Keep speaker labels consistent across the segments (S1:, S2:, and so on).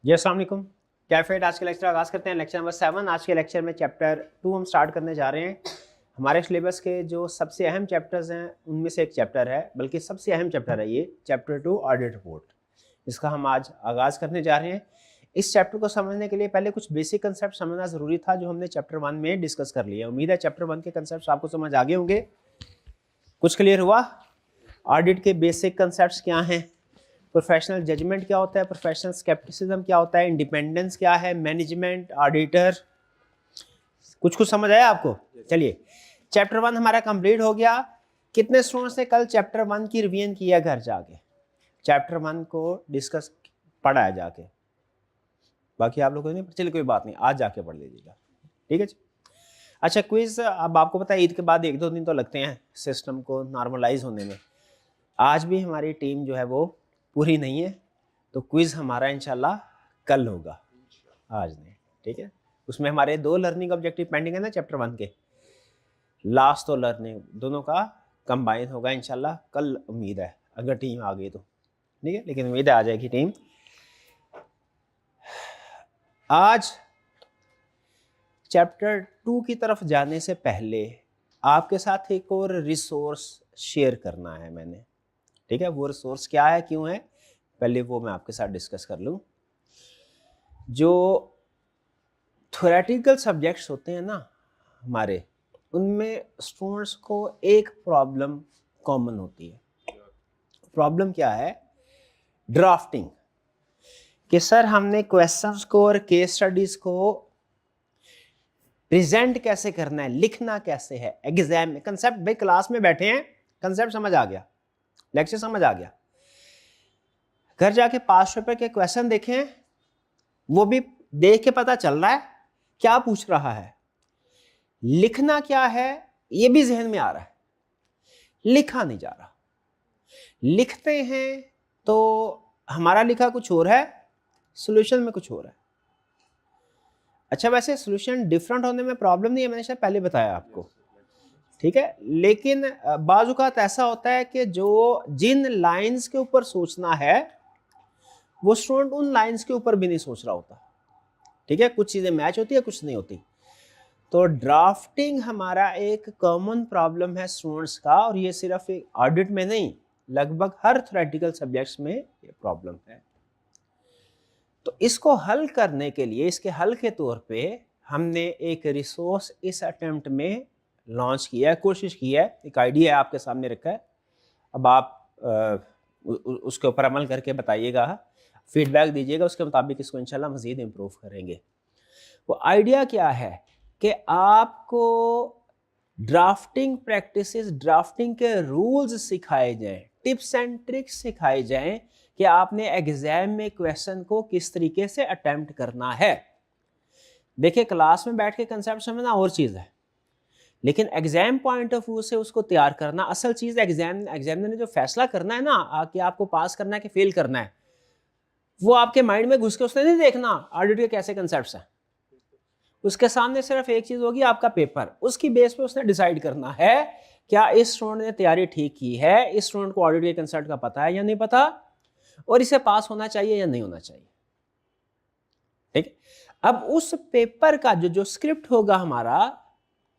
S1: जी अस्सलाम वालेकुम। कैफेट आज के लेक्चर आगाज़ करते हैं। Lecture number 7। आज के लेक्चर में चैप्टर 2 हम स्टार्ट करने जा रहे हैं। हमारे सिलेबस के जो सबसे अहम चैप्टर्स हैं उनमें से एक चैप्टर है, बल्कि सबसे अहम चैप्टर है ये चैप्टर 2 ऑडिट रिपोर्ट। इसका हम आज आगाज़ करने जा रहे हैं। इस चैप्टर को समझने के लिए पहले कुछ बेसिक कंसेप्ट समझना ज़रूरी था, जो हमने चैप्टर 1 में डिस्कस कर लिया। उम्मीद है चैप्टर 1 के कंसेप्ट आपको समझ आ गए होंगे। कुछ क्लियर हुआ? ऑडिट के बेसिक कंसेप्ट क्या हैं, प्रोफेशनल जजमेंट क्या होता है, प्रोफेशनल स्केप्टिसिज्म क्या होता है, इंडिपेंडेंस क्या है, मैनेजमेंट, ऑडिटर, कुछ समझ आया आपको? चलिए, चैप्टर 1 हमारा कंप्लीट हो गया। कितने स्टूडेंट्स ने कल चैप्टर 1 की रिवीजन किया घर जाके? चैप्टर 1 को डिस्कस पढ़ा है जाके? बाकी आप लोगों ने, चलिए कोई बात नहीं, आज जाके पढ़ लीजिएगा, ठीक है जी। अच्छा, क्विज, अब आपको पता है ईद के बाद 1-2 दिन तो लगते हैं सिस्टम को नॉर्मलाइज होने में। आज भी हमारी टीम जो है वो पूरी नहीं है, तो क्विज हमारा इंशाल्लाह कल होगा, आज नहीं, ठीक है। उसमें हमारे 2 लर्निंग ऑब्जेक्टिव पेंडिंग है ना चैप्टर 1 के, लास्ट और लर्निंग दोनों का कंबाइन होगा इंशाल्लाह कल, उम्मीद है अगर टीम आ गई तो, ठीक है, लेकिन उम्मीद है आ जाएगी टीम। आज चैप्टर 2 की तरफ जाने से पहले आपके साथ एक और रिसोर्स शेयर करना है मैंने, ठीक है। वो रिसोर्स क्या है, क्यों है, पहले वो मैं आपके साथ डिस्कस कर लूं। जो थ्योरेटिकल सब्जेक्ट्स होते हैं ना हमारे, उनमें स्टूडेंट्स को एक प्रॉब्लम कॉमन होती है। प्रॉब्लम क्या है? ड्राफ्टिंग। कि सर हमने क्वेश्चंस को और केस स्टडीज को प्रेजेंट कैसे करना है, लिखना कैसे है एग्जाम में। कंसेप्ट भाई क्लास में बैठे हैं, कंसेप्ट समझ आ गया, लेक्चर समझ आ गया, घर जाके 5 पेपर के क्वेश्चन देखें, वो भी देख के पता चल रहा है क्या पूछ रहा है। लिखना क्या है ये भी जहन में आ रहा है, लिखा नहीं जा रहा। लिखते हैं तो हमारा लिखा कुछ और है, सॉल्यूशन में कुछ और है। अच्छा, वैसे सॉल्यूशन डिफरेंट होने में प्रॉब्लम नहीं है, मैंने शायद पहले बताया आपको, ठीक है। लेकिन बाज़ औक़ात ऐसा होता है कि जो जिन लाइंस के ऊपर सोचना है वो स्टूडेंट उन लाइंस के ऊपर भी नहीं सोच रहा होता, ठीक है। कुछ चीज़ें मैच होती है, कुछ नहीं होती। तो ड्राफ्टिंग हमारा एक कॉमन प्रॉब्लम है स्टूडेंट्स का, और ये सिर्फ एक ऑडिट में नहीं, लगभग हर थ्योरेटिकल सब्जेक्ट्स में ये प्रॉब्लम है। तो इसको हल करने के लिए, इसके हल के तौर पे हमने एक रिसोर्स इस अटेम्प्ट में लॉन्च किया है, कोशिश की है। एक आइडिया आपके सामने रखा है, अब आप उसके ऊपर अमल करके बताइएगा, फीडबैक दीजिएगा, उसके मुताबिक इसको इंशाल्लाह मज़ीद इम्प्रूव करेंगे। वो आइडिया क्या है कि आपको ड्राफ्टिंग प्रैक्टिसेस, ड्राफ्टिंग के रूल्स सिखाए जाएं, टिप्स एंड ट्रिक्स सिखाए जाएं कि आपने एग्जाम में क्वेश्चन को किस तरीके से अटेम्प्ट करना है। देखिए, क्लास में बैठ के कंसेप्ट समझना और चीज़ है, लेकिन एग्जाम पॉइंट ऑफ व्यू से उसको तैयार करना असल चीज़। एग्जामिनर ने जो फैसला करना है ना कि आपको पास करना है कि फेल करना है, वो आपके माइंड में घुस के उसने नहीं देखना ऑडिट के कैसे कंसेप्ट्स हैं। उसके सामने सिर्फ एक चीज होगी, आपका पेपर। उसकी बेस पे उसने डिसाइड करना है क्या इस स्टूडेंट ने तैयारी ठीक की है, इस स्टूडेंट को ऑडिट के कंसेप्ट का पता है या नहीं पता, और इसे पास होना चाहिए या नहीं होना चाहिए, ठीक। अब उस पेपर का जो स्क्रिप्ट होगा हमारा,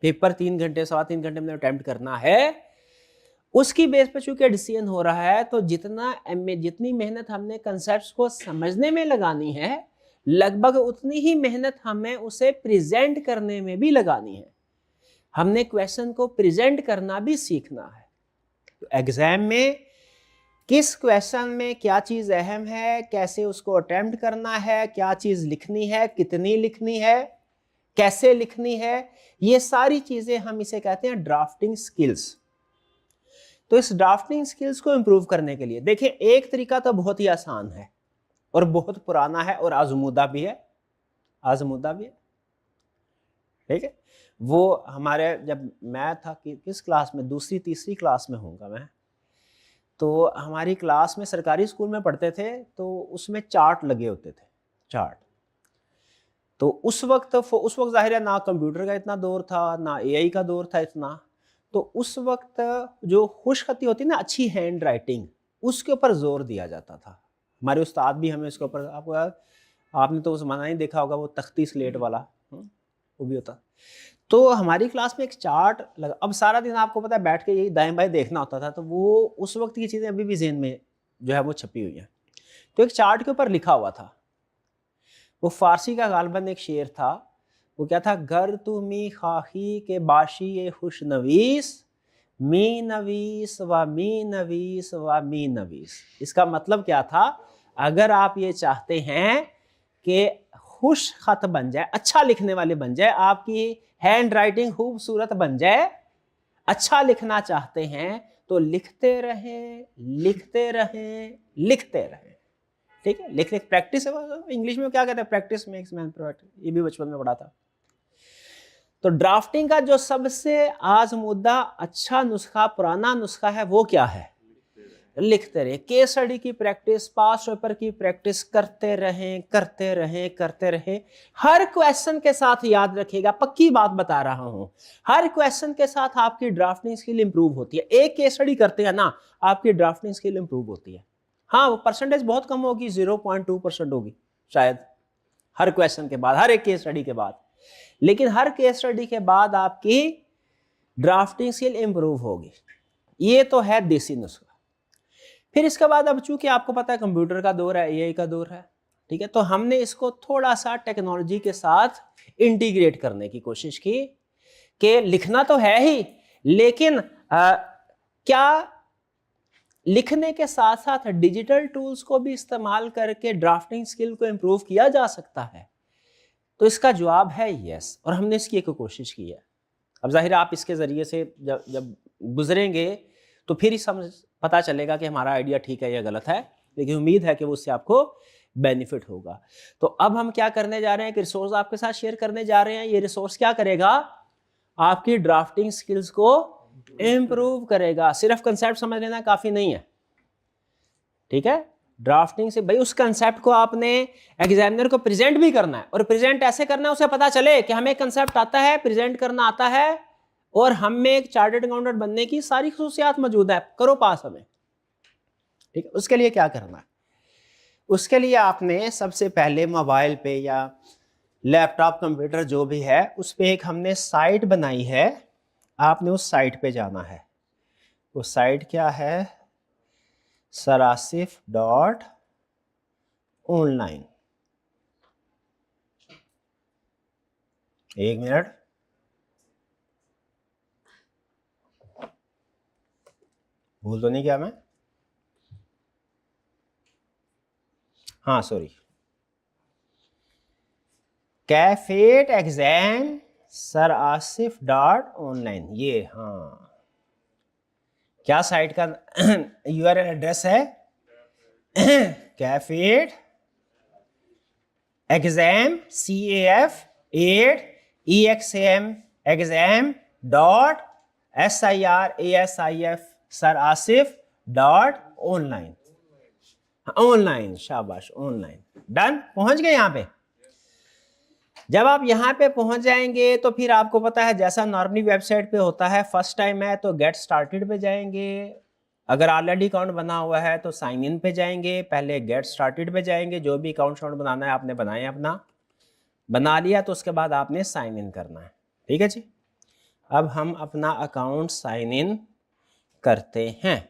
S1: पेपर 3 घंटे 3.25 घंटे में अटेम्प्ट करना है, उसकी बेस पे चूंकि डिसीजन हो रहा है, तो जितनी मेहनत हमने कंसेप्ट्स को समझने में लगानी है, लगभग उतनी ही मेहनत हमें उसे प्रेजेंट करने में भी लगानी है। हमने क्वेश्चन को प्रेजेंट करना भी सीखना है। तो एग्जाम में किस क्वेश्चन में क्या चीज अहम है, कैसे उसको अटेम्प्ट करना है, क्या चीज लिखनी है, कितनी लिखनी है, कैसे लिखनी है, ये सारी चीजें हम इसे कहते हैं ड्राफ्टिंग स्किल्स। तो इस ड्राफ्टिंग स्किल्स को इंप्रूव करने के लिए देखिए, एक तरीका तो बहुत ही आसान है और बहुत पुराना है और आजमूदा भी है, ठीक है। वो हमारे, जब मैं था किस क्लास में, दूसरी तीसरी क्लास में होऊंगा मैं, तो हमारी क्लास में, सरकारी स्कूल में पढ़ते थे, तो उसमें चार्ट लगे होते थे, चार्ट। तो उस वक्त जाहिर है ना कंप्यूटर का इतना दौर था, ना एआई का दौर था इतना। तो उस वक्त जो खुशखती होती ना, अच्छी हैंड राइटिंग, उसके ऊपर जोर दिया जाता था। हमारे उस्ताद भी हमें इसके ऊपर, आपको आपने तो उस जमाना नहीं देखा होगा, वो तख्ती स्लेट वाला, वो भी होता। तो हमारी क्लास में एक चार्ट लगा, अब सारा दिन आपको पता है बैठ के यही दाएं बाएं देखना होता था, तो वो उस वक्त की चीज़ें अभी भी ज़हन में जो है वो छपी हुई हैं। तो एक चार्ट के ऊपर लिखा हुआ था, वो फारसी का गालबन एक शेर था, वो क्या था, गर तू मी खाही के बाशी ये खुश नवीस, मी नवीस व मी नवीस व मी नवीस। इसका मतलब क्या था, अगर आप ये चाहते हैं कि खुश खत बन जाए, अच्छा लिखने वाले बन जाए, आपकी हैंड राइटिंग खूबसूरत बन जाए, अच्छा लिखना चाहते हैं तो लिखते रहें लिखते रहें लिखते रहें। ठीक है, लिखने की प्रैक्टिस है, इंग्लिश में क्या कहते हैं, प्रैक्टिस मेक्स मैन परफेक्ट, ये भी बचपन में पढ़ा था। तो ड्राफ्टिंग का जो सबसे आजमुदा अच्छा नुस्खा, पुराना नुस्खा है, वो क्या है, लिखते रहे। केस स्टडी की प्रैक्टिस, पास्ट पेपर की प्रैक्टिस करते रहें करते रहें करते रहें। हर क्वेश्चन के साथ याद रखिएगा, पक्की बात बता रहा हूं, हर क्वेश्चन के साथ आपकी ड्राफ्टिंग स्किल इंप्रूव होती है। एक केस स्टडी करते हैं ना, आपकी ड्राफ्टिंग स्किल इंप्रूव होती है। हाँ, वो परसेंटेज बहुत कम होगी, 0.2% होगी शायद हर क्वेश्चन के बाद, हर एक केस स्टडी के बाद, लेकिन हर केस स्टडी के बाद आपकी ड्राफ्टिंग स्किल इंप्रूव होगी। ये तो है देसी नुस्खा। फिर इसके बाद अब चूंकि आपको पता है कंप्यूटर का दौर है, एआई का दौर है, ठीक है, तो हमने इसको थोड़ा सा टेक्नोलॉजी के साथ इंटीग्रेट करने की कोशिश की कि लिखना तो है ही, लेकिन क्या लिखने के साथ साथ डिजिटल टूल्स को भी इस्तेमाल करके ड्राफ्टिंग स्किल को इंप्रूव किया जा सकता है। तो इसका जवाब है यस, और हमने इसकी एक कोशिश की है। अब जाहिर आप इसके ज़रिए से जब गुजरेंगे तो फिर ही समझ पता चलेगा कि हमारा आइडिया ठीक है या गलत है, लेकिन उम्मीद है कि वो उससे आपको बेनिफिट होगा। तो अब हम क्या करने जा रहे हैं कि रिसोर्स आपके साथ शेयर करने जा रहे हैं। ये रिसोर्स क्या करेगा, आपकी ड्राफ्टिंग स्किल्स को इंप्रूव करेगा। सिर्फ कंसेप्ट समझ लेना काफ़ी नहीं है, ठीक है, ड्राफ्टिंग से भाई उस कंसेप्ट को आपने एग्जामिनर को प्रेजेंट भी करना है, और प्रेजेंट ऐसे करना है उसे पता चले कि हमें कंसेप्ट आता है, प्रेजेंट करना आता है, और हम में एक चार्टर्ड अकाउंटेंट बनने की सारी खुसूसियात मौजूद है, करो पास हमें। ठीक है, उसके लिए क्या करना है, उसके लिए आपने सबसे पहले मोबाइल पे या लैपटॉप कंप्यूटर जो भी है उस पर एक हमने साइट बनाई है, आपने उस साइट पे जाना है। वो साइट क्या है, sarasif.online। एक मिनट, भूल तो नहीं किया मैं, हाँ सॉरी, कैफेट एग्जाम sarasif.online, ये हाँ, क्या साइट का यूआरएल एड्रेस है, कैफेट exam CAF8 EXAM exam.SIRASIF sarasif.online, online, शाबाश, ऑनलाइन, डन, पहुंच गए यहां पे। जब आप यहाँ पे पहुंच जाएंगे तो फिर आपको पता है जैसा नॉर्मली वेबसाइट पे होता है, फर्स्ट टाइम है तो गेट स्टार्टेड पे जाएंगे, अगर ऑलरेडी अकाउंट बना हुआ है तो साइन इन पे जाएंगे, पहले गेट स्टार्टेड पे जाएंगे, जो भी अकाउंट बनाना है आपने बनाया, अपना बना लिया तो उसके बाद आपने साइन इन करना है। ठीक है जी, अब हम अपना अकाउंट साइन इन करते हैं।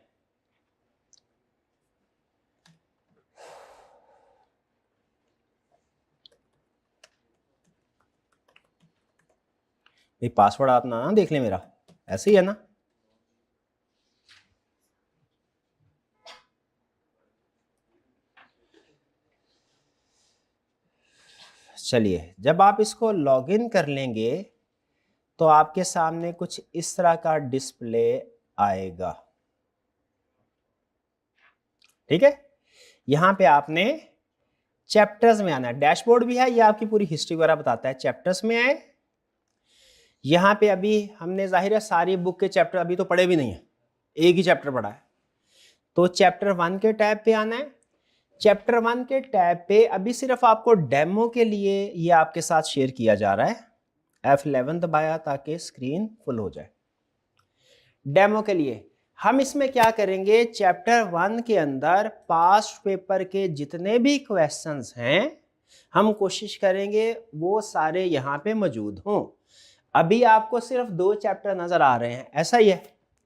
S1: ये पासवर्ड आप ना देख लें, मेरा ऐसे ही है ना, चलिए जब आप इसको लॉगिन कर लेंगे तो आपके सामने कुछ इस तरह का डिस्प्ले आएगा। ठीक है, यहां पे आपने चैप्टर्स में आना है, डैशबोर्ड भी है, ये आपकी पूरी हिस्ट्री वगैरह बताता है। चैप्टर्स में आए, यहाँ पे अभी हमने जाहिर है सारी बुक के चैप्टर अभी तो पढ़े भी नहीं है, एक ही चैप्टर पढ़ा है, तो चैप्टर 1 के टैब पे आना है। चैप्टर 1 के टैब पे अभी सिर्फ आपको डेमो के लिए ये आपके साथ शेयर किया जा रहा है, F11 दबाया ताकि स्क्रीन फुल हो जाए। डेमो के लिए हम इसमें क्या करेंगे, चैप्टर 1 के अंदर पास्ट पेपर के जितने भी क्वेश्चंस हैं हम कोशिश करेंगे वो सारे यहाँ पे मौजूद हों। अभी आपको सिर्फ 2 चैप्टर नजर आ रहे हैं, ऐसा ही है।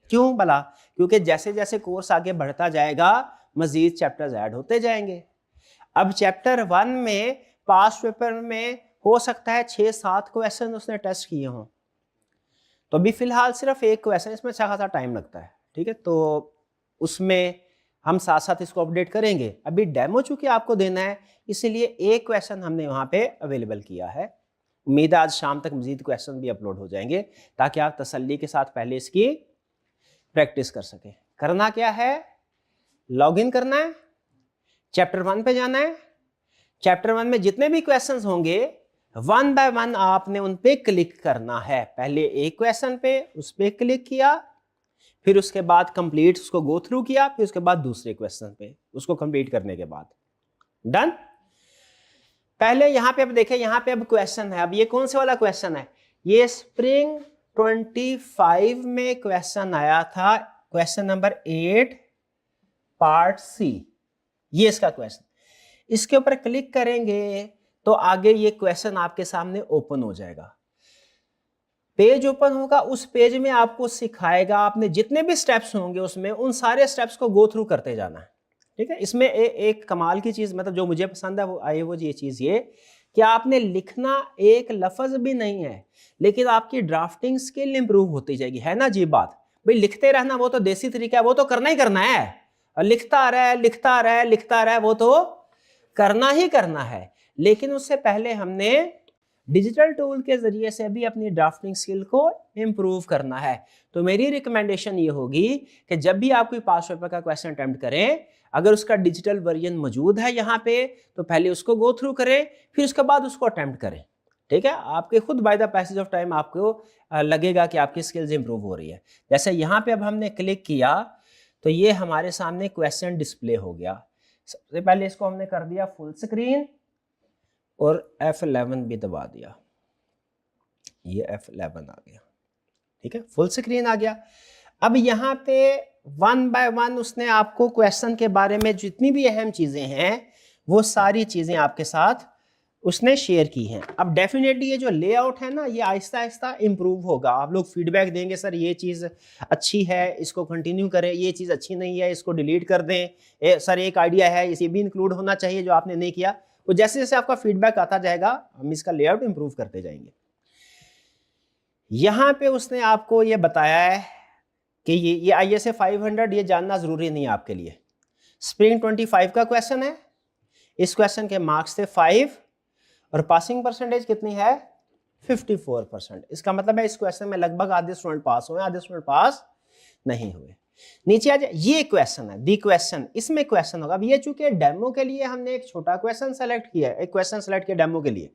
S1: क्यों भला? क्योंकि जैसे जैसे कोर्स आगे बढ़ता जाएगा मजीद चैप्टर्स ऐड होते जाएंगे। अब चैप्टर 1 में पास्ट पेपर में हो सकता है 6-7 क्वेश्चन उसने टेस्ट किए हों, तो अभी फिलहाल सिर्फ एक क्वेश्चन, इसमें अच्छा खासा टाइम लगता है, ठीक है। तो उसमें हम साथ साथ इसको अपडेट करेंगे। अभी डेमो चूंकि आपको देना है इसीलिए एक क्वेश्चन हमने वहाँ पे अवेलेबल किया है। उम्मीद है आज शाम तक मजीद क्वेश्चन भी अपलोड हो जाएंगे ताकि आप तसल्ली के साथ पहले इसकी प्रैक्टिस कर सकें। करना क्या है? लॉगिन करना है, चैप्टर 1 पे जाना है। चैप्टर 1 में जितने भी क्वेश्चंस होंगे 1 बाय 1 आपने उन पे क्लिक करना है। पहले एक क्वेश्चन पे उस पे क्लिक किया, फिर उसके बाद कंप्लीट उसको गो थ्रू किया, फिर उसके बाद दूसरे क्वेश्चन पे उसको कंप्लीट करने के बाद डन। पहले यहां पे अब देखें, यहां पे अब क्वेश्चन है। अब ये कौन से वाला क्वेश्चन है? ये स्प्रिंग 25 में क्वेश्चन आया था, क्वेश्चन नंबर 8 पार्ट सी, ये इसका क्वेश्चन। इसके ऊपर क्लिक करेंगे तो आगे ये क्वेश्चन आपके सामने ओपन हो जाएगा। पेज ओपन होगा, उस पेज में आपको सिखाएगा, आपने जितने भी स्टेप्स होंगे उसमें उन सारे स्टेप्स को गो थ्रू करते जाना है, ठीक है। इसमें एक कमाल की चीज, मतलब जो मुझे पसंद है वो ये चीज ये कि आपने लिखना एक लफ्ज भी नहीं है, लेकिन आपकी ड्राफ्टिंग स्किल इंप्रूव होती जाएगी, है ना जी बात। भाई लिखते रहना वो तो देसी तरीका है, वो तो करना ही करना है, और लिखता रहे वो तो करना ही करना है। लेकिन उससे पहले हमने डिजिटल टूल के जरिए से भी अपनी ड्राफ्टिंग स्किल को इंप्रूव करना है। तो मेरी रिकमेंडेशन ये होगी कि जब भी आप कोई पास्ट पेपर का क्वेश्चन अटेम्प्ट करें, अगर उसका डिजिटल वर्जन मौजूद है यहाँ पे तो पहले उसको गो थ्रू करें, फिर उसके बाद उसको अटेम्प्ट करें, ठीक है। आपके खुद by the passage of time आपको लगेगा कि आपकी स्किल्स इंप्रूव हो रही है। जैसे यहाँ पे अब हमने क्लिक किया तो ये हमारे सामने क्वेश्चन डिस्प्ले हो गया। सबसे पहले इसको हमने कर दिया फुल स्क्रीन और F11 भी दबा दिया, ये F11 आ गया, ठीक है, फुल स्क्रीन आ गया। अब यहाँ पे 1 बाय 1 उसने आपको क्वेश्चन के बारे में जितनी भी अहम चीजें हैं वो सारी चीजें आपके साथ उसने शेयर की हैं। अब डेफिनेटली ये जो लेआउट है ना, ये आहिस्ता आहिस्ता इंप्रूव होगा। आप लोग फीडबैक देंगे, सर ये चीज़ अच्छी है इसको कंटिन्यू करें, ये चीज़ अच्छी नहीं है इसको डिलीट कर दें, सर एक आइडिया है इसे भी इंक्लूड होना चाहिए जो आपने नहीं किया। तो जैसे जैसे आपका फीडबैक आता जाएगा हम इसका लेआउट इंप्रूव करते जाएंगे। यहाँ पे उसने आपको ये बताया है कि ये ISA 500 ये जानना जरूरी नहीं है आपके लिए। स्प्रिंग 25 का क्वेश्चन है, इस क्वेश्चन के मार्क्स थे 5 और पासिंग परसेंटेज कितनी है 54%। इसका मतलब है इस क्वेश्चन में लगभग आधे स्टूडेंट पास हुए, आधे स्टूडेंट पास नहीं हुए। नीचे आ जाए, ये क्वेश्चन है दी क्वेश्चन, इसमें क्वेश्चन होगा। अब ये चूंकि डेमो के लिए हमने एक छोटा क्वेश्चन सेलेक्ट किया है, एक क्वेश्चन सेलेक्ट किया डेमो के लिए।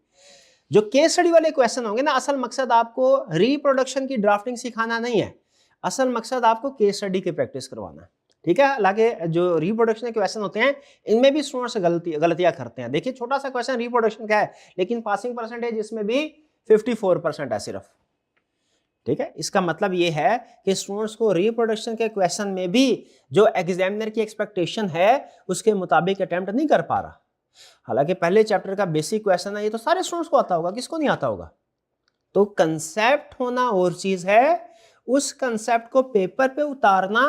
S1: जो केस स्टडी वाले क्वेश्चन होंगे ना, असल मकसद आपको रिप्रोडक्शन की ड्राफ्टिंग सिखाना नहीं है, असल मकसद आपको केस स्टडी की प्रैक्टिस करवाना है, ठीक है। हालांकि जो रिप्रोडक्शन के क्वेश्चन होते हैं इनमें भी स्टूडेंट्स गलतियां करते हैं। देखिए छोटा सा क्वेश्चन रिप्रोडक्शन का है लेकिन पासिंग परसेंटेज इसमें भी 54% है सिर्फ, ठीक है। इसका मतलब ये है कि स्टूडेंट्स को रिप्रोडक्शन के क्वेश्चन में भी जो एग्जामिनर की एक्सपेक्टेशन है उसके मुताबिक अटेम्प्ट नहीं कर पा रहा। हालांकि पहले चैप्टर का बेसिक क्वेश्चन है, ये तो सारे स्टूडेंट्स को आता होगा, किसको नहीं आता होगा। तो कंसेप्ट होना और चीज है, उस कंसेप्ट को पेपर पे उतारना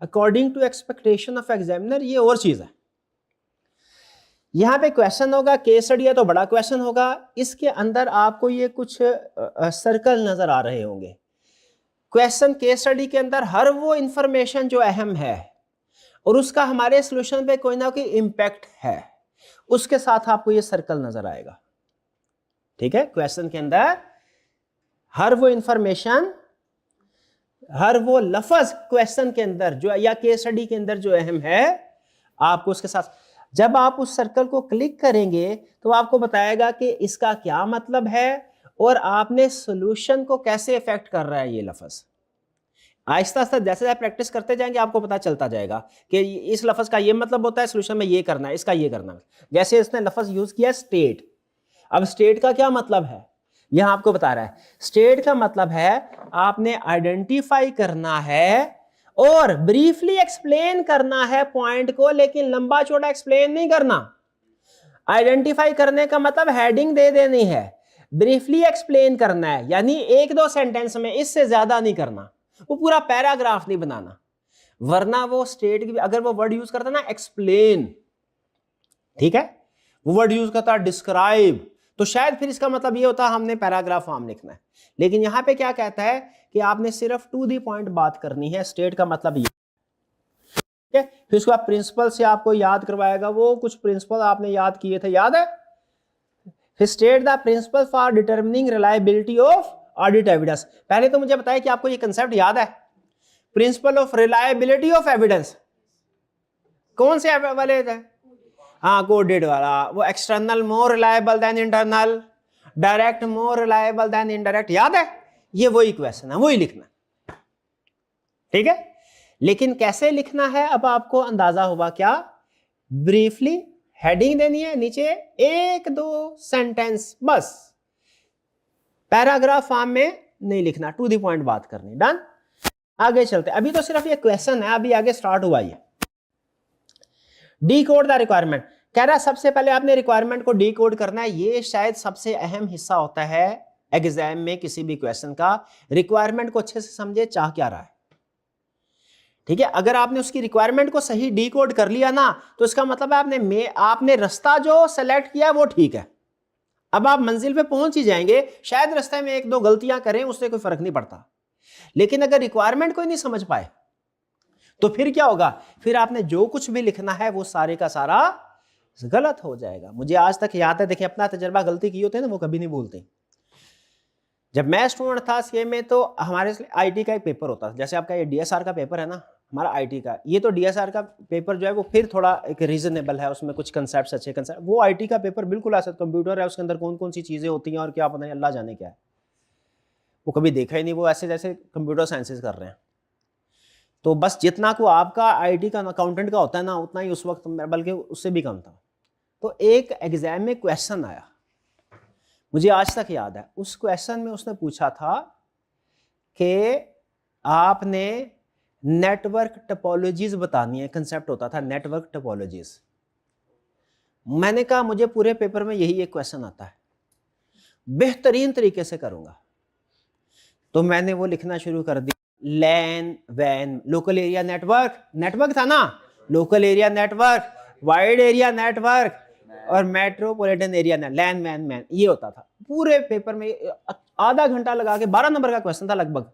S1: according to expectation of examiner ये और चीज है। यहां पे क्वेश्चन होगा, केस स्टडी है तो बड़ा क्वेश्चन होगा। इसके अंदर आपको ये कुछ सर्कल नजर आ रहे होंगे। क्वेश्चन केस स्टडी के अंदर हर वो इंफॉर्मेशन जो अहम है और उसका हमारे सोल्यूशन पे कोई ना कोई इंपैक्ट है, उसके साथ आपको ये सर्कल नजर आएगा, ठीक है। क्वेश्चन के अंदर हर वो इंफॉर्मेशन, हर वो लफ्ज क्वेश्चन के अंदर जो या केस स्टडी के अंदर जो अहम है, आपको उसके साथ जब आप उस सर्कल को क्लिक करेंगे तो आपको बताएगा कि इसका क्या मतलब है और आपने सॉल्यूशन को कैसे इफेक्ट कर रहा है ये लफ्ज। आहिस्ता आहिस्ता जैसे आप प्रैक्टिस करते जाएंगे आपको पता चलता जाएगा कि इस लफ्ज का ये मतलब होता है, सॉल्यूशन में ये करना है, इसका ये करना है। जैसे इसने लफ्ज यूज किया स्टेट, अब स्टेट का क्या मतलब है यहां आपको बता रहा है। स्टेट का मतलब है आपने आइडेंटिफाई करना है और ब्रीफली एक्सप्लेन करना है पॉइंट को, लेकिन लंबा चौड़ा एक्सप्लेन नहीं करना। आइडेंटिफाई करने का मतलब हेडिंग दे देनी है, ब्रीफली एक्सप्लेन करना है, यानी एक दो सेंटेंस में, इससे ज्यादा नहीं करना, वो पूरा पैराग्राफ नहीं बनाना, वरना वो स्टेट की अगर वो वर्ड यूज करता ना एक्सप्लेन, ठीक है, वो वर्ड यूज करता डिस्क्राइब, तो शायद फिर इसका मतलब ये होता हमने पैराग्राफ फॉर्म लिखना है। लेकिन यहां पे क्या कहता है कि आपने सिर्फ टू द पॉइंट बात करनी है, स्टेट का मतलब ये, ठीक है। फिर उसके बाद प्रिंसिपल से आपको याद करवाएगा, वो कुछ प्रिंसिपल आपने याद किए थे, याद है। फिर state the principle for determining reliability of audit evidence. पहले तो मुझे बताया कि आपको ये कंसेप्ट याद है, principle of reliability of evidence कौन से वाले थे? हाँ, कोडेड वाला, वो एक्सटर्नल मोर रिलायबल देन इंटरनल, डायरेक्ट मोर रिलायबल देन इनडायरेक्ट, याद है। ये वही क्वेश्चन है, वही लिखना, ठीक है। लेकिन कैसे लिखना है अब आपको अंदाजा हुआ क्या? ब्रीफली हेडिंग देनी है, नीचे एक दो सेंटेंस बस, पैराग्राफ फॉर्म में नहीं लिखना, टू द पॉइंट बात करनी। डन। आगे चलते, अभी तो सिर्फ ये क्वेश्चन है, अभी आगे स्टार्ट हुआ ये। डी कोड द रिक्वायरमेंट, कह रहा है सबसे पहले आपने रिक्वायरमेंट को डी कोड करना है। ये शायद सबसे अहम हिस्सा होता है एग्जाम में किसी भी क्वेश्चन का, रिक्वायरमेंट को अच्छे से समझे चाह क्या रहा है, ठीक है। अगर आपने उसकी रिक्वायरमेंट को सही डी कोड कर लिया ना, तो इसका मतलब है आपने रास्ता जो सेलेक्ट किया वो ठीक है, अब आप मंजिल पे पहुंच ही जाएंगे। शायद रास्ते में एक दो गलतियां करें, उससे कोई फर्क नहीं पड़ता, लेकिन अगर रिक्वायरमेंट को ही नहीं समझ पाए तो फिर क्या होगा? फिर आपने जो कुछ भी लिखना है वो सारे का सारा गलत हो जाएगा। मुझे आज तक याद है, देखिए अपना तजर्बा, गलती की होते हैं ना वो कभी नहीं भूलते। जब मैं स्टूडेंट था सीए में, तो हमारे आईटी का एक पेपर होता था, जैसे आपका ये डीएसआर का पेपर है ना, हमारा आईटी का, ये तो डीएसआर का पेपर जो है वो फिर थोड़ा एक रीजनेबल है, उसमें कुछ कंसेप्ट अच्छे कंसेप्ट। वो आईटी का पेपर बिल्कुल ऐसा कंप्यूटर है, उसके अंदर कौन कौन सी चीजें होती हैं और क्या पता नहीं, अल्लाह जाने क्या है, वो कभी देखा ही नहीं, वो ऐसे जैसे कंप्यूटर साइंसेज कर रहे हैं। तो बस जितना को आपका आईटी का अकाउंटेंट का होता है ना, उतना ही उस वक्त, बल्कि उससे भी कम था। तो एक एग्जाम में क्वेश्चन आया, मुझे आज तक याद है, उस क्वेश्चन में उसने पूछा था कि आपने नेटवर्क टोपोलॉजीज बतानी है, कंसेप्ट होता था नेटवर्क टोपोलॉजीज। मैंने कहा मुझे पूरे पेपर में यही एक क्वेश्चन आता है, बेहतरीन तरीके से करूंगा। तो मैंने वो लिखना शुरू कर दिया, लैन वैन, लोकल एरिया नेटवर्क, नेटवर्क था ना, local area network, wide area network और मेट्रोपॉलिटन एरिया नेटवर्क, लैन वैन मैन, ये होता था पूरे पेपर में। आधा घंटा लगा के, 12 नंबर का क्वेश्चन था लगभग,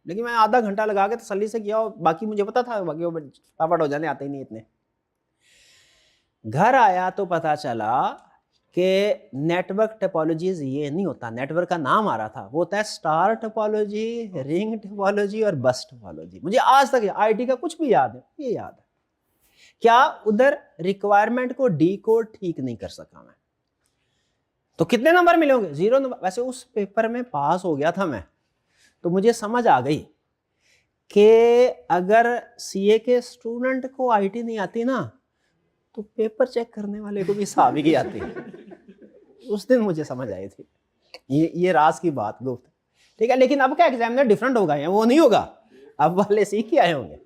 S1: लेकिन मैं आधा घंटा लगा के तसल्ली से किया, और बाकी मुझे पता था, बाकी वो फटाफट हो जाने आते ही नहीं इतने। घर आया तो पता चला कि नेटवर्क टोपोलॉजीज ये नहीं होता, नेटवर्क का नाम आ रहा था, वो होता है स्टार टोपोलॉजी, रिंग टोपोलॉजी और बस टोपोलॉजी। मुझे आज तक आईटी का कुछ भी याद है, ये याद है। क्या उधर रिक्वायरमेंट को डी कोड ठीक नहीं कर सका मैं, तो कितने नंबर मिलेंगे? 0 नंबर। वैसे उस पेपर में पास हो गया था मैं, तो मुझे समझ आ गई कि अगर सीए के स्टूडेंट को आईटी नहीं आती ना, तो पेपर चेक करने वाले को भी हिसाब ही आती। उस दिन मुझे समझ आई थी, ये राज की बात गुप्त, ठीक है। लेकिन अब का एग्जामिनर डिफरेंट होगा, या वो नहीं होगा, अब वाले सीख के आए होंगे।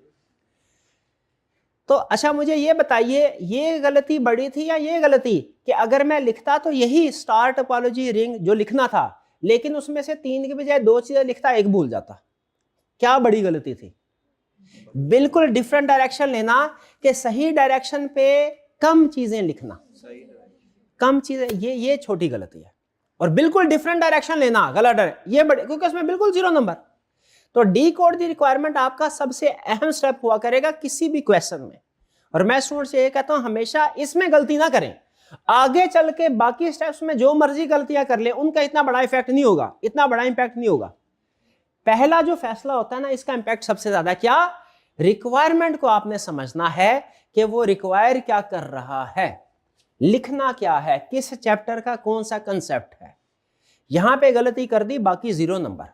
S1: तो अच्छा मुझे ये बताइए, ये गलती बड़ी थी या ये गलती कि अगर मैं लिखता तो यही स्टार टोपोलॉजी रिंग जो लिखना था, लेकिन उसमें से 3 के बजाय 2 चीजें लिखता, एक भूल जाता, क्या बड़ी गलती थी? बिल्कुल डिफरेंट डायरेक्शन लेना, कि सही डायरेक्शन पे कम चीजें लिखना, कम चीजें, ये छोटी गलती है। और बिल्कुल डिफरेंट डायरेक्शन लेना गलत है, ये बड़ी, क्योंकि उसमें बिल्कुल 0 नंबर। तो डी कोड दी रिक्वायरमेंट आपका सबसे अहम स्टेप हुआ करेगा किसी भी क्वेश्चन में। और मैं स्टूडेंट से ये कहता हूं हमेशा इसमें गलती ना करें, आगे चल के बाकी स्टेप्स में जो मर्जी गलतियां कर ले, उनका इतना बड़ा इफेक्ट नहीं होगा, इतना बड़ा इंपैक्ट नहीं होगा। पहला जो फैसला होता है ना, इसका इंपैक्ट सबसे ज्यादा, क्या? रिक्वायरमेंट को आपने समझना है कि वो रिक्वायर क्या कर रहा है, लिखना क्या है, किस चैप्टर का कौन सा कंसेप्ट है। यहां पे गलती कर दी, बाकी 0 नंबर,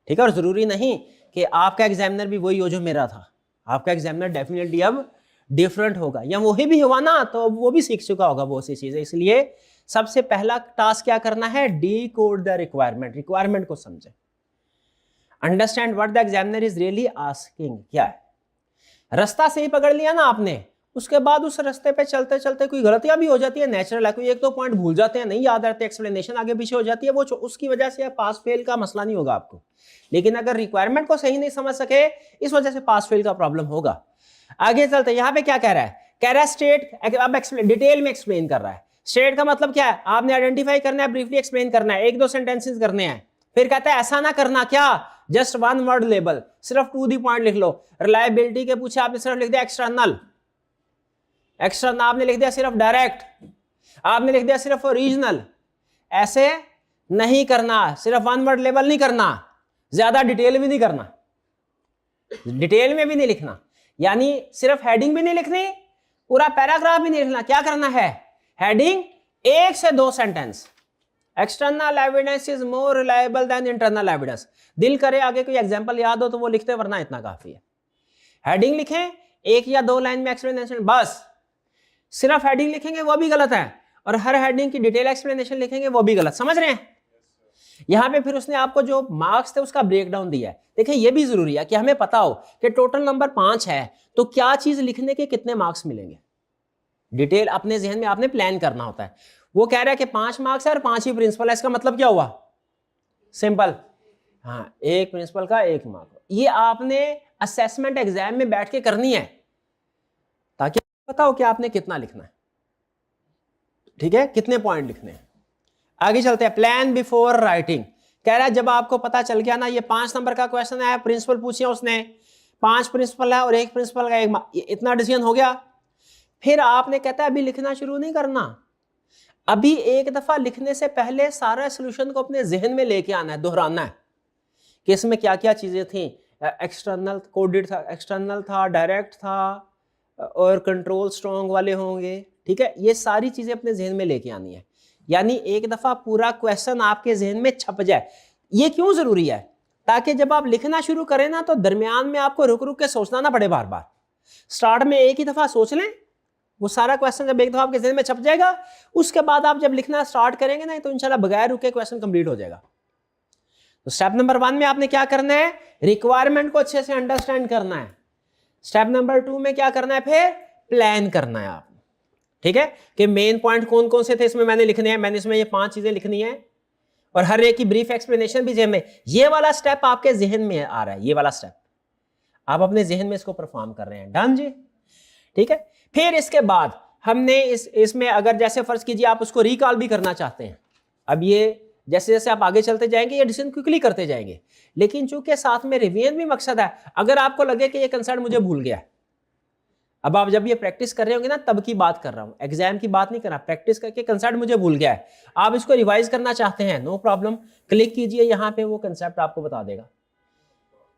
S1: ठीक है। और जरूरी नहीं कि आपका एग्जामिनर भी वही हो जो मेरा था, आपका एग्जामिनर डेफिनेटली अब डिफरेंट होगा, या वही भी हुआ ना तो वो भी सीख चुका होगा बहुत सी चीजें। इसलिए सबसे पहला टास्क क्या करना है? D code the requirement, requirement को समझे, understand what the examiner is really asking, क्या है। रास्ता सही पकड़ लिया ना आपने, उसके बाद उस रास्ते पे चलते चलते कोई गलतियां भी हो जाती है, नेचुरल है, कोई एक दो पॉइंट भूल जाते हैं, नहीं याद रहते, एक्सप्लेनेशन आगे पीछे हो जाती है, वो उसकी वजह से पास फेल का मसला नहीं होगा आपको। लेकिन अगर रिक्वायरमेंट को सही नहीं समझ सके, इस वजह से पास फेल का प्रॉब्लम होगा। आगे चलते यहाँ पे क्या कह रहा है, कह रहा है स्टेट, अब डिटेल में एक्सप्लेन कर रहा है। स्टेट का मतलब क्या है, आपने आइडेंटिफाई करना है, ब्रीफली एक्सप्लेन करना है, एक दो सेंटेंसेस करने हैं। फिर कहता है ऐसा ना करना, क्या, जस्ट वन वर्ड लेबल, सिर्फ टू दी पॉइंट लिख लो। रिलायबिलिटी के पूछे आपने सिर्फ लिख दिया एक्सटर्नल, एक्सटर्नल आपने लिख दिया सिर्फ डायरेक्ट, आपने लिख दिया सिर्फ ओरिजिनल। ऐसे नहीं करना, सिर्फ वन वर्ड लेबल नहीं करना, ज्यादा डिटेल भी नहीं करना, डिटेल में भी नहीं लिखना, यानी सिर्फ हेडिंग भी नहीं लिखनी, पूरा पैराग्राफ भी नहीं लिखना। क्या करना है, हेडिंग 1 से 2 sentence. External evidence is more reliable then internal evidence. दिल करे आगे कोई एग्जांपल याद हो तो वो लिखते, वरना इतना काफी है। हेडिंग लिखें, 1 या 2 लाइन में एक्सप्लेनेशन, बस। सिर्फ हेडिंग लिखेंगे वो भी गलत है, और हर हेडिंग की डिटेल एक्सप्लेनेशन लिखेंगे वो भी गलत। समझ रहे हैं? यहां पे फिर उसने आपको जो मार्क्स थे उसका ब्रेकडाउन दिया है। देखिए ये भी जरूरी है कि हमें पता हो कि टोटल नंबर 5 है तो क्या चीज लिखने के कितने मार्क्स मिलेंगे। डिटेल अपने जहन में आपने प्लान करना होता है। वो कह रहा है कि 5 मार्क्स है और 5 ही प्रिंसिपल है, इसका मतलब क्या हुआ, सिंपल, हाँ, एक प्रिंसिपल का 1 मार्क। ये आपने असेसमेंट एग्जाम में बैठ के करनी है ताकि पता हो कि आपने कितना लिखना है, ठीक है, कितने पॉइंट लिखने हैं। आगे चलते हैं, प्लान बिफोर राइटिंग। कह रहा है जब आपको पता चल गया ना, ये 5 नंबर का क्वेश्चन है, प्रिंसिपल पूछे उसने, 5 प्रिंसिपल है और 1 प्रिंसिपल का 1 मार्क, इतना डिसीजन हो गया। फिर आपने कहता है अभी लिखना शुरू नहीं करना, अभी एक दफा लिखने से पहले सारा सोल्यूशन को अपने जहन में लेके आना है, दोहराना है कि इसमें क्या क्या चीजें थी। एक्सटर्नल कोडेड था, एक्सटर्नल था, डायरेक्ट था, और कंट्रोल स्ट्रॉन्ग वाले होंगे, ठीक है, ये सारी चीजें अपने जहन में लेके आनी है। यानी एक दफा पूरा क्वेश्चन आपके जहन में छप जाए। ये क्यों जरूरी है, ताकि जब आप लिखना शुरू करें ना तो दरमियान में आपको रुक रुक के सोचना ना पड़े बार बार। स्टार्ट में एक ही दफा सोच लें, वो सारा क्वेश्चन जब एक दफा आपके जहन में छप जाएगा, उसके बाद आप जब लिखना स्टार्ट करेंगे ना तो इंशाल्लाह बगैर रुके क्वेश्चन कंप्लीट हो जाएगा। तो स्टेप नंबर 1 में आपने क्या करना है, रिक्वायरमेंट को अच्छे से अंडरस्टैंड करना है। स्टेप नंबर 2 में क्या करना है, फिर प्लान करना है आप, ठीक है, कि मेन पॉइंट कौन कौन से थे इसमें मैंने लिखने हैं, मैंने इसमें ये 5 चीजें लिखनी है, और हर एक की ब्रीफ एक्सप्लेनेशन भी जहन में। ये वाला स्टेप आपके जहन में आ रहा है, ये वाला स्टेप आप अपने जहन में इसको परफॉर्म कर रहे हैं। डन जी, ठीक है। फिर इसके बाद हमने इसमें अगर जैसे फर्ज कीजिए आप उसको रिकॉल भी करना चाहते हैं, अब ये जैसे जैसे आप आगे चलते जाएंगे ये डिसीजन क्विकली करते जाएंगे, लेकिन चूंकि साथ में रिवीजन भी मकसद है, अगर आपको लगे कि ये कंसेप्ट मुझे भूल गया, अब आप जब ये प्रैक्टिस कर रहे होंगे ना तब की बात कर रहा हूं, एग्जाम की बात नहीं कर रहा, प्रैक्टिस करके कंसेप्ट मुझे भूल गया है, आप इसको रिवाइज करना चाहते हैं, नो प्रॉब्लम, क्लिक कीजिए यहां पे, वो कंसेप्ट आपको बता देगा।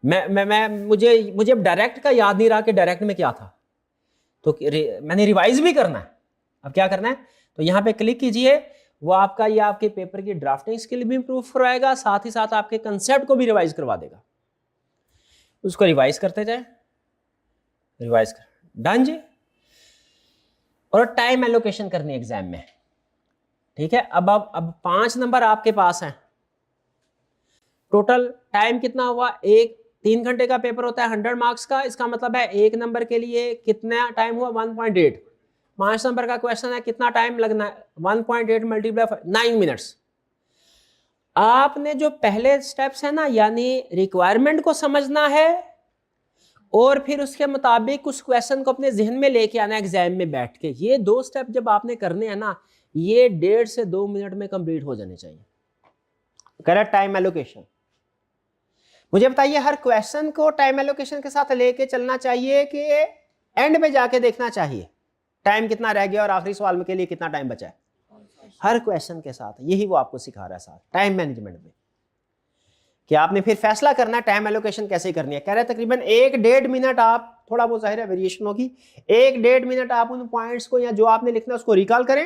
S1: मुझे डायरेक्ट का याद नहीं रहा कि डायरेक्ट में क्या था, तो मैंने रिवाइज भी करना है। अब क्या करना है, तो यहां पे क्लिक कीजिए, वो आपका ये आपके पेपर की ड्राफ्टिंग स्किल भी इंप्रूव करवाएगा, साथ ही साथ आपके कंसेप्ट को भी रिवाइज करवा देगा। उसको रिवाइज करते जाए, रिवाइज कर, डन जी। और टाइम एलोकेशन करनी एग्जाम में, ठीक है। अब 5 नंबर आपके पास हैं, टोटल टाइम कितना हुआ, 3 घंटे का पेपर होता है 100 मार्क्स का, इसका मतलब है 1 नंबर के लिए कितना टाइम हुआ 1.8। 5 नंबर का क्वेश्चन है, कितना टाइम लगना है, 1.8 मल्टीप्लाई 9 मिनट्स। आपने जो पहले स्टेप्स है ना, यानी रिक्वायरमेंट को समझना है और फिर उसके मुताबिक उस क्वेश्चन को अपने जहन में लेके आना एग्जाम में बैठ के, ये 2 स्टेप जब आपने करने हैं ना, ये 1.5 से 2 मिनट में कंप्लीट हो जाने चाहिए। Correct time allocation. मुझे बताइए हर क्वेश्चन को टाइम एलोकेशन के साथ लेके चलना चाहिए कि एंड पे जाके देखना चाहिए टाइम कितना रह गया और आखिरी सवाल के लिए कितना टाइम बचा है, हर क्वेश्चन के साथ। यही वो आपको सिखा रहा है साथ टाइम मैनेजमेंट में, कि आपने फिर फैसला करना है टाइम एलोकेशन कैसे करनी है। कह रहे हैं तकरीबन 1-1.5 मिनट, आप थोड़ा बहुत जाहिर है वेरिएशन होगी, 1-1.5 मिनट आप उन पॉइंट्स को या जो आपने लिखना है उसको रिकॉल करें,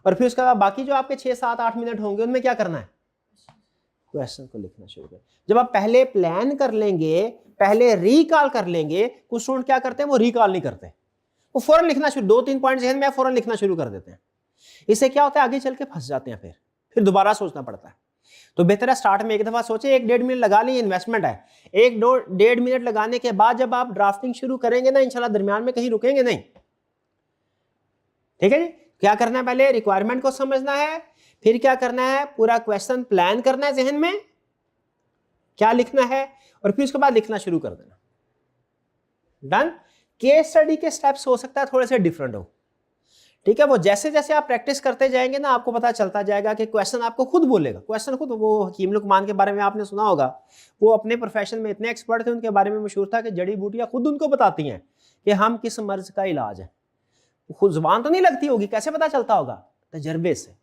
S1: और फिर उसके बाद बाकी जो आपके 6-7-8 मिनट होंगे उनमें क्या करना है, क्वेश्चन को लिखना शुरू करें। जब आप पहले प्लान कर लेंगे, पहले रिकॉल कर लेंगे, कुछ स्टूडेंट क्या करते हैं वो रिकॉल नहीं करते, वो फौरन लिखना शुरू, 2-3 पॉइंट जहन में फौरन लिखना शुरू कर देते हैं। इससे क्या होता है आगे चल के फंस जाते हैं, फिर दोबारा सोचना पड़ता है। तो बेहतर है स्टार्ट में एक दफा सोचे, 1-1.5 मिनट लगा लें, इन्वेस्टमेंट है। 1-1.5 मिनट लगाने के बाद जब आप ड्राफ्टिंग शुरू करेंगे ना, इंशाल्लाह दरमियान में कहीं रुकेंगे नहीं। ठीक है जी। क्या करना है, पहले रिक्वायरमेंट को समझना है, फिर क्या करना है, पूरा क्वेश्चन प्लान करना है जहन में, क्या लिखना है, और फिर उसके बाद लिखना शुरू कर देना। डन। केस स्टडी के स्टेप्स हो सकता है थोड़े से डिफरेंट हो, ठीक है। वो जैसे जैसे आप प्रैक्टिस करते जाएंगे ना, आपको पता चलता जाएगा कि क्वेश्चन आपको खुद बोलेगा। क्वेश्चन खुद, वो हकीम लुकमान के बारे में आपने सुना होगा, वो अपने प्रोफेशन में इतने एक्सपर्ट थे, उनके बारे में मशहूर था कि जड़ी बूटियां खुद उनको बताती हैं कि हम किस मर्ज का इलाज है। खुद जुबान तो नहीं लगती होगी, कैसे पता चलता होगा? तजर्बे से।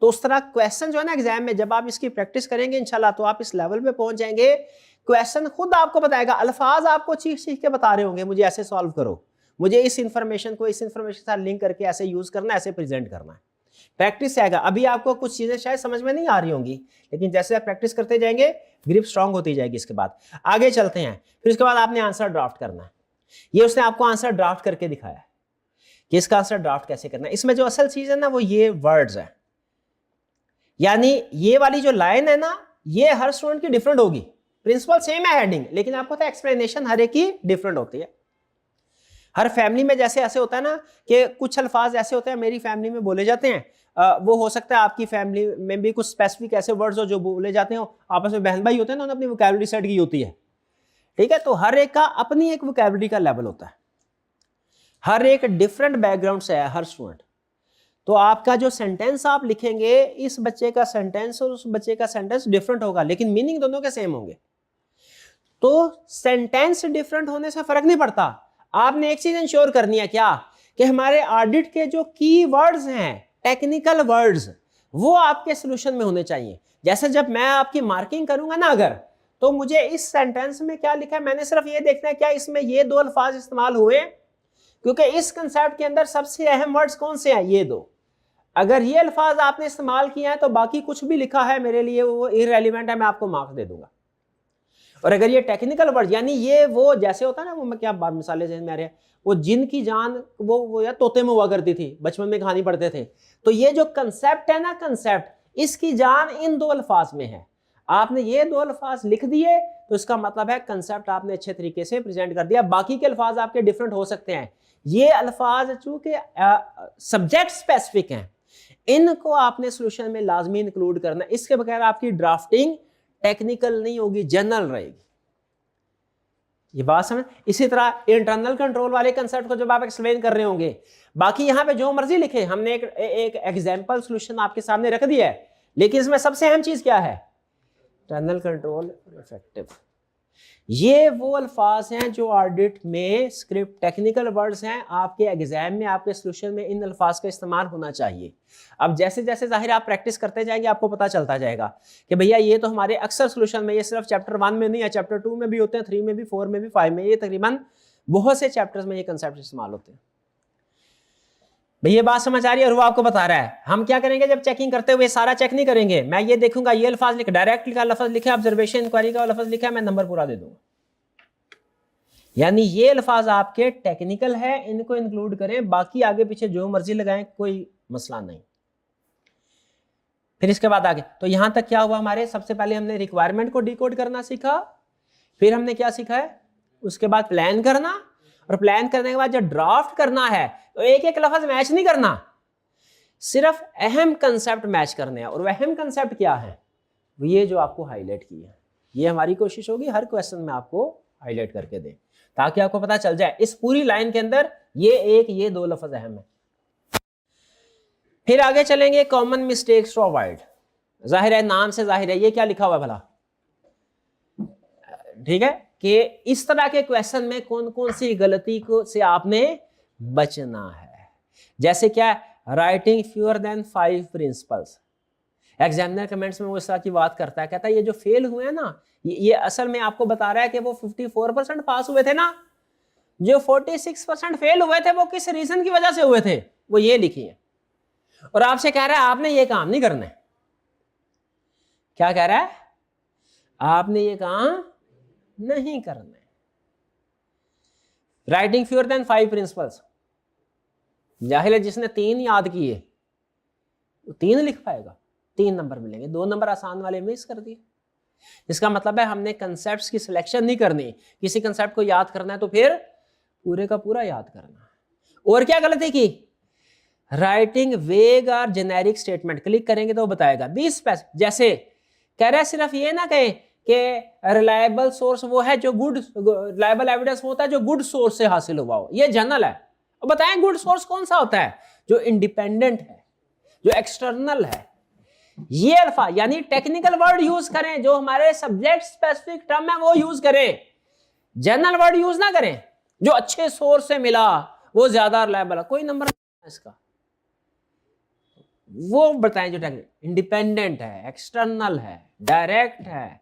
S1: तो उस तरह क्वेश्चन जो है ना एग्जाम में, जब आप इसकी प्रैक्टिस करेंगे इंशाल्लाह, तो आप इस लेवल पे पहुंच जाएंगे, क्वेश्चन खुद आपको बताएगा, अल्फाज आपको चीख चीख के बता रहे होंगे, मुझे ऐसे सॉल्व करो, मुझे इस इंफॉर्मेशन को इस इंफॉर्मेशन के साथ लिंक करके ऐसे यूज करना है, ऐसे प्रेजेंट करना है। प्रैक्टिस से आएगा। अभी आपको कुछ चीजें शायद समझ में नहीं आ रही होंगी, लेकिन जैसे आप प्रैक्टिस करते जाएंगे ग्रिप स्ट्रांग होती जाएगी। इसके बाद आगे चलते हैं। फिर उसके बाद आपने आंसर ड्राफ्ट करना है। ये उसने आपको आंसर ड्राफ्ट करके दिखाया है कि इसका आंसर ड्राफ्ट कैसे करना है। इसमें जो असल चीज है ना, वो ये वर्ड्स है, यानी ये वाली जो लाइन है ना, ये हर स्टूडेंट की डिफरेंट होगी। प्रिंसिपल सेम है, हेडिंग, लेकिन आपको पता है एक्सप्लेनेशन हर एक की डिफरेंट होती है। हर फैमिली में जैसे ऐसे होता है ना कि कुछ अल्फाज ऐसे होते हैं मेरी फैमिली में बोले जाते हैं, वो हो सकता है आपकी फैमिली में भी कुछ स्पेसिफिक ऐसे वर्ड्स हो जो बोले जाते हो, आपस में बहन भाई होते हैं ना, उन्होंने अपनी वोकैबुलरी सेट की होती है। ठीक है, तो हर एक का अपनी एक वोकैबुलरी का लेवल होता है, हर एक डिफरेंट बैकग्राउंड से है हर स्टूडेंट। तो आपका जो सेंटेंस आप लिखेंगे, इस बच्चे का सेंटेंस और उस बच्चे का सेंटेंस डिफरेंट होगा, लेकिन मीनिंग दोनों के सेम होंगे। तो सेंटेंस डिफरेंट होने से फर्क नहीं पड़ता। आपने एक चीज इंश्योर करनी है, क्या, कि हमारे ऑडिट के जो की वर्ड्स हैं, टेक्निकल वर्ड्स, वो आपके सोल्यूशन में होने चाहिए। जैसे जब मैं आपकी मार्किंग करूंगा ना, अगर तो मुझे इस सेंटेंस में क्या लिखा है, मैंने सिर्फ ये देखना है क्या इसमें ये दो अल्फाज इस्तेमाल हुए, क्योंकि इस कंसेप्ट के अंदर सबसे अहम वर्ड्स कौन से हैं, ये दो। अगर ये अल्फाज आपने इस्तेमाल किया है तो बाकी कुछ भी लिखा है मेरे लिए वो इररेलेवेंट है, मैं आपको मार्क्स दे दूंगा। और अगर ये टेक्निकल वर्ड, यानी ये वो जैसे होता है ना, वो मैं क्या बात मिसालें जहन में आ रही है, वो जिनकी जान वो या तोते में हुआ करती थी, बचपन में कहानी पढ़ते थे, तो ये जो कंसेप्ट है ना, कंसेप्ट, इसकी जान इन दो अल्फाज में है। आपने ये दो अल्फाज लिख दिए तो इसका मतलब है कंसेप्ट आपने अच्छे तरीके से प्रेजेंट कर दिया। बाकी के अल्फाज आपके डिफरेंट हो सकते हैं, ये अल्फाज चूंकि सब्जेक्ट स्पेसिफिक हैं, इनको आपने सोल्यूशन में लाजमी इंक्लूड करना। इसके बगैर आपकी ड्राफ्टिंग टेक्निकल नहीं होगी, जनरल रहेगी। ये बात समझ। इसी तरह इंटरनल कंट्रोल वाले कंसेप्ट को जब आप एक्सप्लेन कर रहे होंगे, बाकी यहां पे जो मर्जी लिखे, हमने एक एग्जांपल सॉल्यूशन आपके सामने रख दिया है, लेकिन इसमें सबसे अहम चीज क्या है, इंटरनल कंट्रोल इफेक्टिव। ये वो अल्फाज हैं जो ऑडिट में स्क्रिप्ट टेक्निकल वर्ड्स हैं, आपके एग्जाम में, आपके सॉल्यूशन में इन अल्फाज का इस्तेमाल होना चाहिए। अब जैसे जैसे जाहिर आप प्रैक्टिस करते जाएंगे, आपको पता चलता जाएगा कि भैया ये तो हमारे अक्सर सॉल्यूशन में, ये सिर्फ चैप्टर 1 में नहीं है, चैप्टर 2 में भी होते हैं, 3 में भी, 4 में भी, 5 में, ये तकरीबन बहुत से चैप्टर्स में ये कंसेप्ट इस्तेमाल होते हैं। भैया बात समझ आ रही है? और वो आपको बता रहा है हम क्या करेंगे जब चेकिंग करते हुए, सारा चेक नहीं करेंगे, मैं ये देखूंगा ये अल्फाज लिखा, डायरेक्ट का लफ्ज लिखा, ऑब्जर्वेशन इंक्वायरी का लफ्ज लिखा है, मैं नंबर पूरा दे दूंगा। यानी ये अल्फाज आपके टेक्निकल है, इनको इंक्लूड करें, बाकी आगे पीछे जो मर्जी लगाएं, कोई मसला नहीं। फिर इसके बाद आगे, तो यहां तक क्या हुआ हमारे, सबसे पहले हमने रिक्वायरमेंट को डिकोड करना सीखा, फिर हमने क्या सीखा है, उसके बाद प्लान करना, और प्लान करने के बाद जब ड्राफ्ट करना है तो एक एक लफ्ज मैच नहीं करना, सिर्फ अहम कंसेप्ट मैच करने हैं। और वह अहम कंसेप्ट क्या है, ये जो आपको हाईलाइट किया, ये हमारी कोशिश होगी हर क्वेश्चन में आपको हाईलाइट करके दें, ताकि आपको पता चल जाए इस पूरी लाइन के अंदर ये दो लफ्ज अहम है। फिर आगे चलेंगे, कॉमन मिस्टेक्स टू अवॉइड। जाहिर है, नाम से जाहिर है ये क्या लिखा हुआ है भला, ठीक है, कि इस तरह के क्वेश्चन में कौन कौन सी गलती को से आपने बचना है। जैसे क्या, writing fewer than 5 principles. Examiner comments में वो इस तरह की बात करता है, कहता है ये जो फेल हुए हैं ना, ये असल में आपको बता रहा है कि वो 54% पास हुए थे ना, जो 46% फेल हुए थे वो किस रीजन की वजह से हुए थे, वो ये लिखिए। और आपसे कह रहा है आपने ये काम नहीं करना है। क्या कह रहा है, आपने ये काम नहीं करना है। राइटिंग फ्यूअर देन 5 प्रिंसिपल्स, जाहिर है जिसने 3 याद किए वो 3 लिख पाएगा, 3 नंबर मिलेंगे, 2 नंबर आसान वाले मिस कर दिए। इसका मतलब है हमने कंसेप्ट्स की सिलेक्शन नहीं करनी, किसी कंसेप्ट को याद करना है तो फिर पूरे का पूरा याद करना। और क्या गलती की, राइटिंग वेग और जेनेरिक स्टेटमेंट, क्लिक करेंगे तो बताएगा 20 पैसे, जैसे कह रहा है सिर्फ ये ना कहें कि रिलायबल सोर्स वो है जो गुड, रिलायबल एविडेंस होता है जो गुड सोर्स से हासिल हुआ हो, ये जनरल है। और बताएं गुड सोर्स कौन सा होता है, जो इंडिपेंडेंट है, जो एक्सटर्नल है। ये अल्फा यानी टेक्निकल वर्ड यूज करें, जो हमारे सब्जेक्ट स्पेसिफिक टर्म है वो यूज करें, जनरल वर्ड यूज ना करें। जो अच्छे सोर्स से मिला वो ज्यादा रिलायबल है, कोई नंबर नहीं इसका, वो बताएं जो इंडिपेंडेंट है, एक्सटर्नल है, डायरेक्ट है,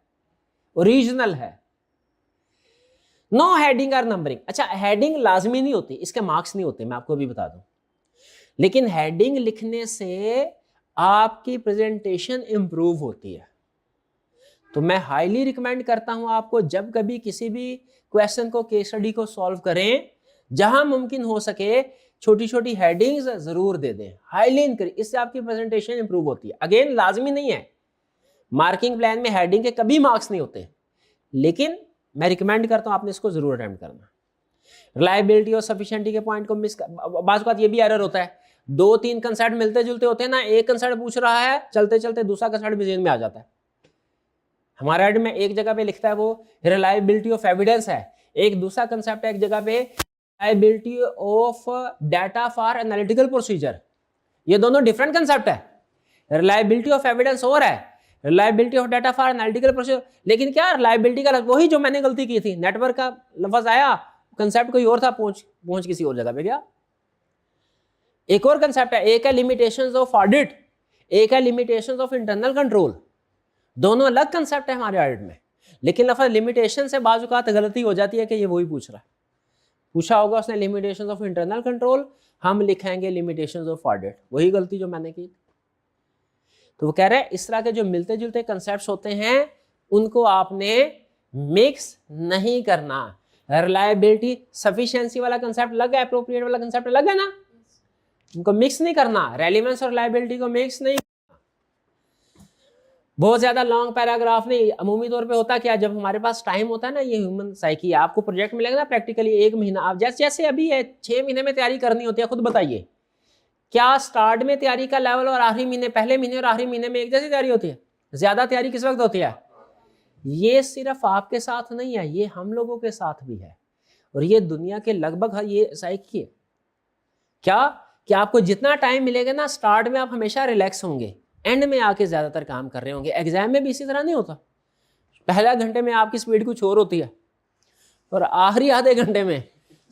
S1: ओरिजिनल है। नो हेडिंग और नंबरिंग। अच्छा, हेडिंग लाजमी नहीं होती, इसके मार्क्स नहीं होते, मैं आपको अभी बता दूं, लेकिन हेडिंग लिखने से आपकी प्रेजेंटेशन इंप्रूव होती है। तो मैं हाईली रिकमेंड करता हूं आपको, जब कभी किसी भी क्वेश्चन को, केस स्टडी को सॉल्व करें, जहां मुमकिन हो सके छोटी छोटी हेडिंग्स जरूर दे दें, हाईली इंक्रीज, इससे आपकी प्रेजेंटेशन इंप्रूव होती है। अगेन लाजमी नहीं है, मार्किंग प्लान में हेडिंग के कभी मार्क्स नहीं होते, लेकिन मैं रिकमेंड करता हूं आपने इसको जरूर अटेम्प्ट करना। रिलायबिलिटी और सफिशिएंटी के पॉइंट को मिस, बात बात ये भी एरर होता है, 2-3 कंसेप्ट मिलते जुलते होते हैं ना, एक कंसेप्ट पूछ रहा है, चलते चलते दूसरा कंसेप्ट भी जेन में आ जाता है। हमारा एड में एक जगह पे लिखता है वो रिलायबिलिटी ऑफ एविडेंस है, एक दूसरा कंसेप्ट है एक जगह पे reliability of data for analytical procedure. ये दोनों डिफरेंट कंसेप्ट है, रिलायबिलिटी ऑफ एविडेंस और है reliability of data for analytical procedure. लेकिन क्या रिलायबिलिटी का वही जो मैंने गलती की थी, नेटवर्क का लफ्ज आया, कंसेप्ट कोई और था, पहुंच किसी और जगह पे गया। एक और कंसेप्ट है, एक है लिमिटेशंस ऑफ ऑडिट, एक है लिमिटेशंस ऑफ इंटरनल कंट्रोल। दोनों अलग कंसेप्ट है हमारे ऑडिट में, लेकिन लफ्ज लिमिटेशन से बाजू का गलती हो जाती है कि ये वही पूछ रहा है, पूछा होगा उसने लिमिटेशंस ऑफ इंटरनल कंट्रोल, हम लिखेंगे लिमिटेशंस ऑफ ऑडिट, वही गलती जो मैंने की। तो वो कह रहे हैं इस तरह के जो मिलते जुलते कंसेप्ट्स होते हैं उनको आपने मिक्स नहीं करना। रिलायबिलिटी सफिशिएंसी वाला कंसेप्ट अलग है, अप्रोप्रिएट वाला कंसेप्ट अलग है ना, उनको मिक्स नहीं करना। रेलेवेंस और रिलायबिलिटी को मिक्स नहीं करना। बहुत ज्यादा लॉन्ग पैराग्राफ नहीं, अमूमी तौर पे होता क्या, जब हमारे पास टाइम होता है ना, ये ह्यूमन साइकी, आपको प्रोजेक्ट मिलेगा ना प्रैक्टिकली 1 महीना, आप जैसे जैसे अभी 6 महीने में तैयारी करनी होती है, खुद बताइए क्या स्टार्ट में तैयारी का लेवल और आखिरी महीने, पहले महीने और आखिरी महीने में एक जैसी तैयारी होती है? ज्यादा तैयारी किस वक्त होती है? ये सिर्फ आपके साथ नहीं है, ये हम लोगों के साथ भी है, और ये दुनिया के लगभग ये साइकी है। क्या कि आपको जितना टाइम मिलेगा ना, स्टार्ट में आप हमेशा रिलैक्स होंगे, एंड में आके ज्यादातर काम कर रहे होंगे। एग्जाम में भी इसी तरह नहीं होता, पहला घंटे में आपकी स्पीड कुछ और होती है और आखिरी आधे घंटे में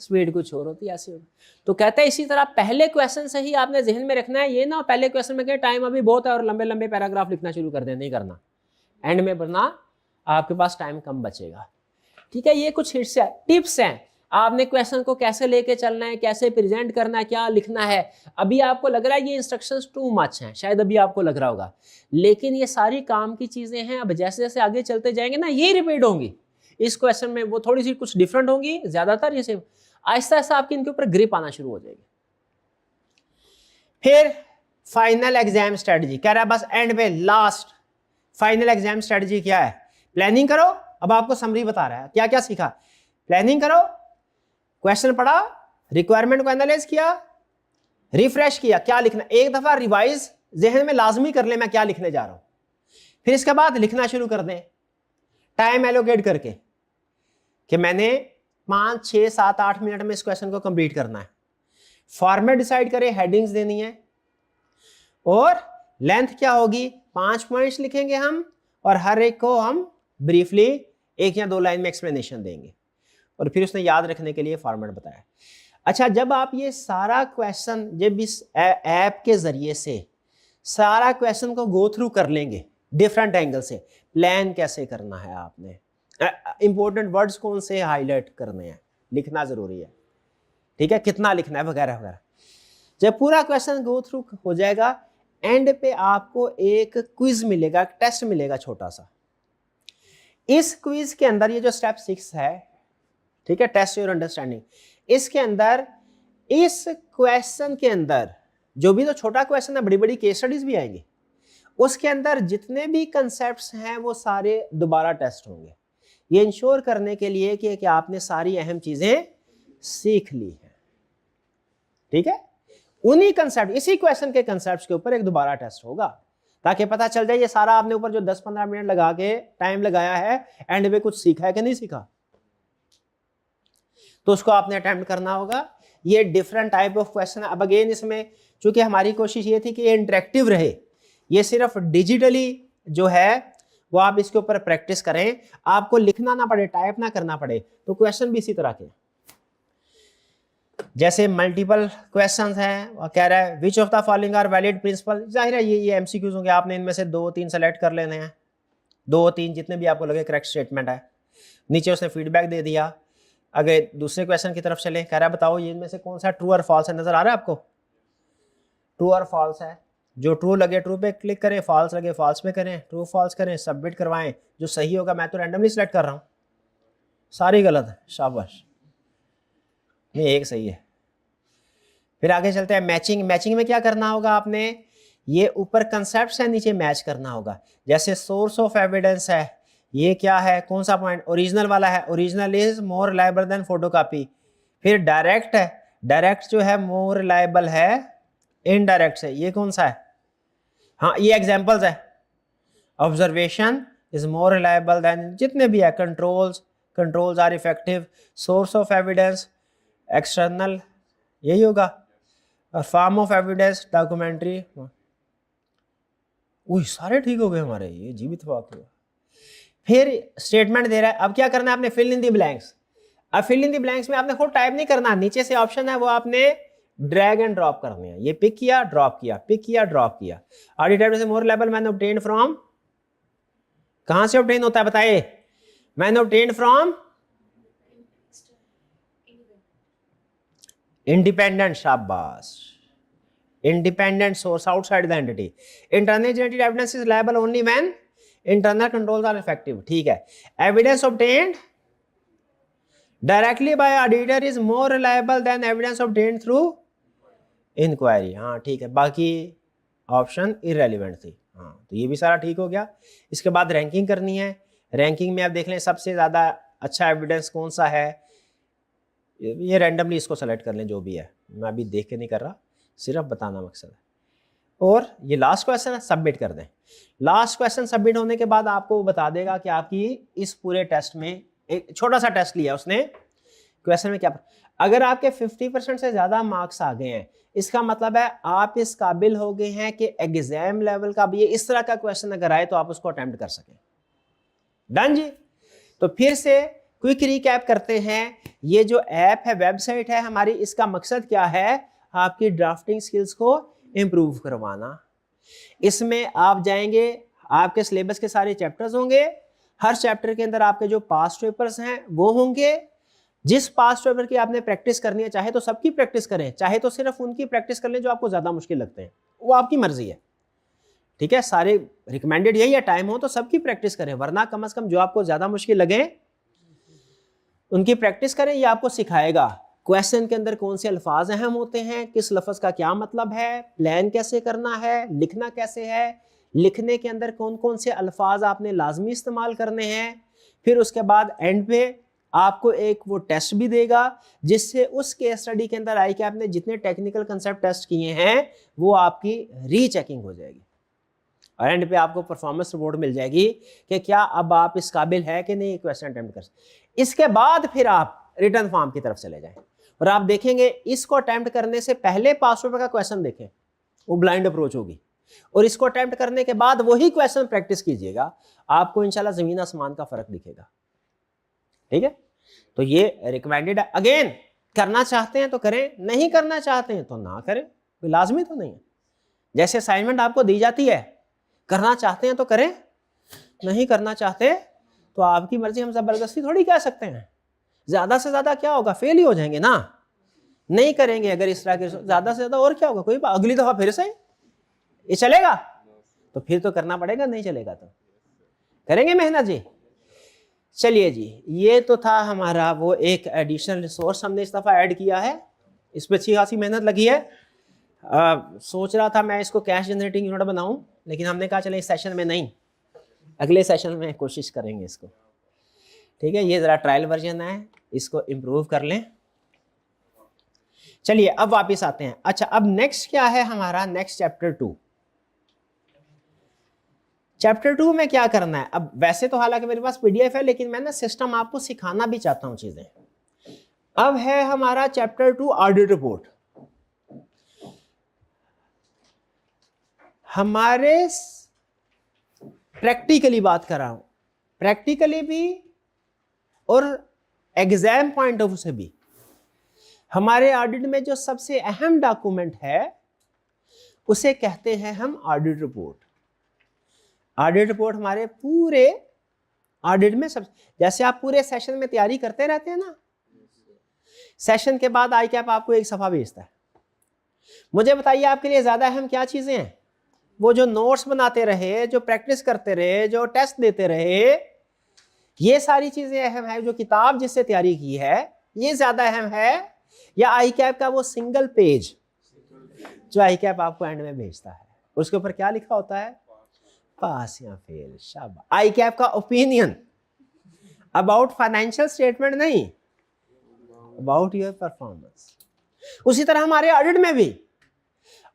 S1: स्पीड कुछ और होती है, ऐसे होता। तो कहते हैं इसी तरह पहले क्वेश्चन से ही आपने जहन में रखना है, ये ना पहले क्वेश्चन में कहे टाइम अभी बहुत है और लंबे लंबे पैराग्राफ लिखना शुरू कर दें, नहीं करना, एंड में, वरना आपके पास टाइम कम बचेगा। ठीक है, ये कुछ टिप्स हैं, आपने क्वेश्चन को कैसे लेके चलना है, कैसे प्रेजेंट करना है, क्या लिखना है। अभी आपको लग रहा है ये इंस्ट्रक्शंस टू मच हैं, शायद अभी आपको लग रहा होगा, लेकिन ये सारी काम की चीजें हैं। अब जैसे जैसे आगे चलते जाएंगे ना, ये रिपीट होंगी इस क्वेश्चन में, वो थोड़ी सी कुछ डिफरेंट होंगी, ज्यादातर ये सेम, आहिस्ता आहिस्ता आपकी इनके ऊपर ग्रिप आना शुरू हो जाएगी। फिर फाइनल एग्जाम स्ट्रेटजी कह रहा है, बस एंड पे लास्ट फाइनल एग्जाम स्ट्रेटजी क्या है? प्लानिंग करो। अब आपको समरी बता रहा है क्या क्या सीखा। प्लानिंग करो, क्वेश्चन पढ़ा, रिक्वायरमेंट को एनालाइज किया, रिफ्रेश किया, क्या लिखना, एक दफा रिवाइज जहन में लाजमी कर ले मैं क्या लिखने जा रहा हूं, फिर इसके बाद लिखना शुरू कर दें, टाइम एलोकेट करके कि मैंने 5, 6, 7, 8 मिनट में इस क्वेश्चन को कंप्लीट करना है। फॉर्मेट डिसाइड करें, हेडिंग्स देनी है, और लेंथ क्या होगी, 5 पॉइंट्स लिखेंगे हम, और हर एक को हम ब्रीफली 1 या 2 लाइन में एक्सप्लेनेशन देंगे, और फिर उसने याद रखने के लिए फॉर्मेट बताया। अच्छा, जब आप ये सारा क्वेश्चन, जब इस ऐप के जरिए से सारा क्वेश्चन को गो थ्रू कर लेंगे डिफरेंट एंगल से, प्लान कैसे करना है, आपने इंपॉर्टेंट वर्ड्स कौन से हाईलाइट करने हैं, लिखना जरूरी है, ठीक है, कितना लिखना है वगैरह वगैरह। जब पूरा क्वेश्चन गो थ्रू हो जाएगा, एंड पे आपको एक क्विज मिलेगा, टेस्ट मिलेगा छोटा सा। इस क्विज के अंदर ये जो स्टेप 6 है, ठीक है, टेस्ट योर अंडरस्टैंडिंग, इसके अंदर, इस क्वेश्चन के अंदर जो भी तो छोटा क्वेश्चन है, बड़ी बड़ी केस स्टडीज भी आएंगी, उसके अंदर जितने भी कंसेप्ट्स हैं वो सारे दोबारा टेस्ट होंगे, ये इंश्योर करने के लिए कि आपने सारी अहम चीजें सीख ली हैं। ठीक है, उन्हीं कंसेप्ट, इसी क्वेश्चन के कंसेप्ट्स के ऊपर एक दोबारा टेस्ट होगा, ताकि पता चल जाए ये सारा आपने ऊपर जो 10-15 मिनट लगा के टाइम लगाया है, एंड में कुछ सीखा है कि नहीं सीखा, तो उसको आपने अटेम्प्ट करना होगा। ये डिफरेंट टाइप ऑफ क्वेश्चन है। अब अगेन इसमें चूंकि हमारी कोशिश ये थी कि ये इंटरेक्टिव रहे, ये सिर्फ डिजिटली जो है वो आप इसके ऊपर प्रैक्टिस करें, आपको लिखना ना पड़े, टाइप ना करना पड़े। तो क्वेश्चन भी इसी तरह के, जैसे मल्टीपल क्वेश्चंस हैं, और कह रहा है which of the following are valid principle, जाहिर है ये एमसीक्यूज होंगे, आपने इनमें से 2-3 सेलेक्ट कर लेने हैं, 2-3 जितने भी आपको लगे करेक्ट स्टेटमेंट है। नीचे उसने फीडबैक दे दिया। अगर दूसरे क्वेश्चन की तरफ चले, कह रहा है बताओ ये इनमें से कौन सा ट्रू और फॉल्स है, नजर आ रहा है आपको, ट्रू और फॉल्स है, जो ट्रू लगे ट्रू पे क्लिक करें, फॉल्स लगे फॉल्स पे करें, ट्रू फॉल्स करें, सबमिट करवाएं, जो सही होगा, मैं तो रैंडमली सिलेक्ट कर रहा हूं, सारी गलत है, शाबाश, नहीं एक सही है। फिर आगे चलते हैं मैचिंग। मैचिंग में क्या करना होगा आपने, ये ऊपर कंसेप्ट है, नीचे मैच करना होगा। जैसे सोर्स ऑफ एविडेंस है, ये क्या है, कौन सा पॉइंट, ओरिजिनल वाला है, original is more reliable then photocopy. फिर डायरेक्ट है, डायरेक्ट जो है मोर रिलायबल है इनडायरेक्ट से, ये कौन सा है, हाँ ये एग्जांपल्स है। Observation is more reliable than, जितने भी है, controls are effective, source of evidence external, यही होगा, और फॉर्म ऑफ एविडेंस डॉक्यूमेंट्री। सारे ठीक हो गए हमारे, ये जीवित हुआ। फिर स्टेटमेंट दे रहा है, अब क्या करना है आपने, फिल इन दी ब्लैंक्स। अब फिल इन दी ब्लैंक्स में आपने खुद टाइप नहीं करना, नीचे से ऑप्शन है वो आपने ड्रैग एंड ड्रॉप करने हैं। ये पिक किया, ड्रॉप किया, पिक किया, ड्रॉप किया। ऑडिटेड से मोर लेवल मैंने ऑब्टेन्ड फ्रॉम, कहां से ऑब्टेन होता है बताइए, मैंने ऑब्टेन्ड फ्रॉम इंडिपेंडेंट, शाबाश, independent source outside the entity. Internal generated evidence is liable only when internal controls are effective. ठीक है, evidence obtained directly by auditor is more reliable than evidence obtained through inquiry. हाँ ठीक है, बाकी option irrelevant थी। हाँ तो ये भी सारा ठीक हो गया। इसके बाद रैंकिंग करनी है। रैंकिंग में आप देख लें सबसे ज्यादा अच्छा एविडेंस कौन सा है, ये रैंडमली इसको सेलेक्ट कर लें, जो भी है, मैं अभी देख के नहीं कर रहा, सिर्फ बताना मकसद है। और ये लास्ट क्वेश्चन है, सबमिट कर दें। लास्ट क्वेश्चन सबमिट होने के बाद आपको वो बता देगा कि आपकी इस पूरे टेस्ट में, एक छोटा सा टेस्ट लिया उसने, क्वेश्चन में क्या, अगर आपके 50% से ज्यादा मार्क्स आ गए हैं, इसका मतलब है आप इस काबिल हो गए हैं कि एग्जाम लेवल का भी ये इस तरह का क्वेश्चन अगर आए तो आप उसको अटेम्प्ट कर सकें। डन जी। तो फिर से क्विक रिकैप करते हैं, ये जो ऐप है, वेबसाइट है हमारी, इसका मकसद क्या है, आपकी ड्राफ्टिंग स्किल्स को इंप्रूव करवाना। इसमें आप जाएंगे, आपके सिलेबस के सारे चैप्टर्स होंगे, हर चैप्टर के अंदर आपके जो पास्ट पेपर्स हैं वो होंगे। जिस पास्ट पेपर की आपने प्रैक्टिस करनी है, चाहे तो सबकी प्रैक्टिस करें, चाहे तो सिर्फ उनकी प्रैक्टिस कर लें जो आपको ज्यादा मुश्किल लगते हैं, वो आपकी मर्जी है। ठीक है, सारे रिकमेंडेड यही है, टाइम हो तो सबकी प्रैक्टिस करें, वरना कम से कम जो आपको ज्यादा मुश्किल लगे उनकी प्रैक्टिस करें। ये आपको सिखाएगा क्वेश्चन के अंदर कौन से अल्फाज अहम होते हैं, किस लफ्ज का क्या मतलब है, प्लान कैसे करना है, लिखना कैसे है, लिखने के अंदर कौन कौन से अल्फाज आपने लाजमी इस्तेमाल करने हैं। फिर उसके बाद एंड पे आपको एक वो टेस्ट भी देगा, जिससे उस केस स्टडी के अंदर आई कि आपने जितने टेक्निकल कंसेप्ट टेस्ट किए हैं वो आपकी रीचेकिंग हो जाएगी, और एंड पे आपको परफॉर्मेंस रिपोर्ट मिल जाएगी कि क्या अब आप इस काबिल है कि नहीं क्वेश्चन अटेम्प्ट कर सकते। इसके बाद फिर आप रिटर्न फॉर्म की तरफ चले जाएं और आप देखेंगे इसको अटेम्प्ट करने से पहले पास पेपर का क्वेश्चन देखें, वो ब्लाइंड अप्रोच होगी, और इसको अटेम्प्ट करने के बाद वही क्वेश्चन प्रैक्टिस कीजिएगा, आपको इंशाल्लाह जमीन आसमान का फर्क दिखेगा। ठीक है, तो ये रिकमेंडेड है। अगेन करना चाहते हैं तो करें, नहीं करना चाहते हैं तो ना करें, कोई लाजमी तो नहीं है। जैसे असाइनमेंट आपको दी जाती है, करना चाहते हैं तो करें, नहीं करना चाहते तो आपकी मर्जी, हम जबरदस्ती थोड़ी कह सकते हैं। ज्यादा से ज्यादा क्या होगा, फेल ही हो जाएंगे ना, नहीं करेंगे अगर इस तरह के, ज्यादा से ज्यादा और क्या होगा, कोई अगली दफा फिर से ये चलेगा, तो फिर तो करना पड़ेगा, नहीं चलेगा तो करेंगे मेहनत जी। चलिए जी, ये तो था हमारा वो एक एडिशनल रिसोर्स हमने इस दफा ऐड किया है, इस पर अच्छी खासी मेहनत लगी है। सोच रहा था मैं इसको कैश जनरेटिंग यूनिट बनाऊं, लेकिन हमने कहा चले इस सेशन में नहीं, अगले सेशन में कोशिश करेंगे इसको। ठीक है, ये ज़रा ट्रायल वर्जन है, इसको इम्प्रूव कर लें। चलिए अब वापस आते हैं। अच्छा, अब नेक्स्ट क्या है हमारा, नेक्स्ट चैप्टर 2। चैप्टर 2 में क्या करना है? अब वैसे तो हालांकि मेरे पास पीडीएफ है, लेकिन मैं ना सिस्टम आपको सिखाना भी चाहता हूं चीजें। अब है हमारा चैप्टर 2 ऑडिट रिपोर्ट। हमारे प्रैक्टिकली बात कर रहा हूं, प्रैक्टिकली भी और एग्जाम पॉइंट ऑफ व्यू से भी। हमारे ऑडिट में जो सबसे अहम डॉक्यूमेंट है उसे कहते हैं हम ऑडिट रिपोर्ट। ऑडिट रिपोर्ट हमारे पूरे ऑडिट में सब, जैसे आप पूरे सेशन में तैयारी करते रहते हैं ना, सेशन के बाद ICAP आपको एक सफा भेजता है। मुझे बताइए आपके लिए ज्यादा अहम क्या चीजें हैं? वो जो नोट्स बनाते रहे, जो प्रैक्टिस करते रहे, जो टेस्ट देते रहे, ये सारी चीजें अहम है? जो किताब जिससे तैयारी की है ये ज्यादा अहम है, या ICAP का वो सिंगल पेज जो ICAP आपको एंड में भेजता है, उसके ऊपर क्या लिखा होता है? पास या फेल। शाबाश। ICAP का ओपिनियन अबाउट फाइनेंशियल स्टेटमेंट नहीं, अबाउट योर परफॉर्मेंस। उसी तरह हमारे ऑडिट में भी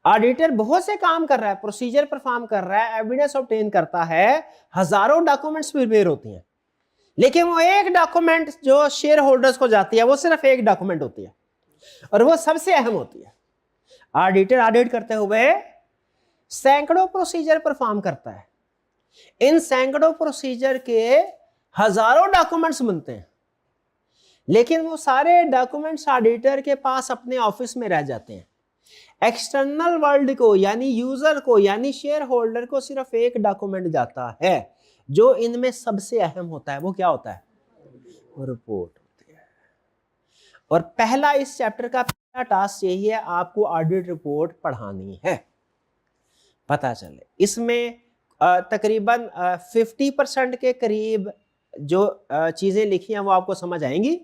S1: ऑडिटर बहुत से काम कर रहा है, प्रोसीजर परफॉर्म कर रहा है, एविडेंस ऑब्टेन करता है, हजारों डॉक्यूमेंट्स प्रिपेयर होती हैं, लेकिन वो एक डॉक्यूमेंट जो शेयर होल्डर्स को जाती है वो सिर्फ एक डॉक्यूमेंट होती है और वो सबसे अहम होती है। ऑडिटर ऑडिट करते हुए सैकड़ों प्रोसीजर परफॉर्म करता है, इन सैकड़ों प्रोसीजर के हजारों डॉक्यूमेंट्स बनते हैं, लेकिन वो सारे डॉक्यूमेंट्स ऑडिटर के पास अपने ऑफिस में रह जाते हैं। एक्सटर्नल वर्ल्ड को यानी यूजर को यानी शेयर होल्डर को सिर्फ एक डॉक्यूमेंट जाता है जो इनमें सबसे अहम होता है। वो क्या होता है? रिपोर्ट होती है। और पहला इस चैप्टर का पहला टास्क यही है, आपको ऑडिट रिपोर्ट पढ़ानी है, पता चले। इसमें तकरीबन 50% के करीब जो चीजें लिखी हैं वो आपको समझ आएंगी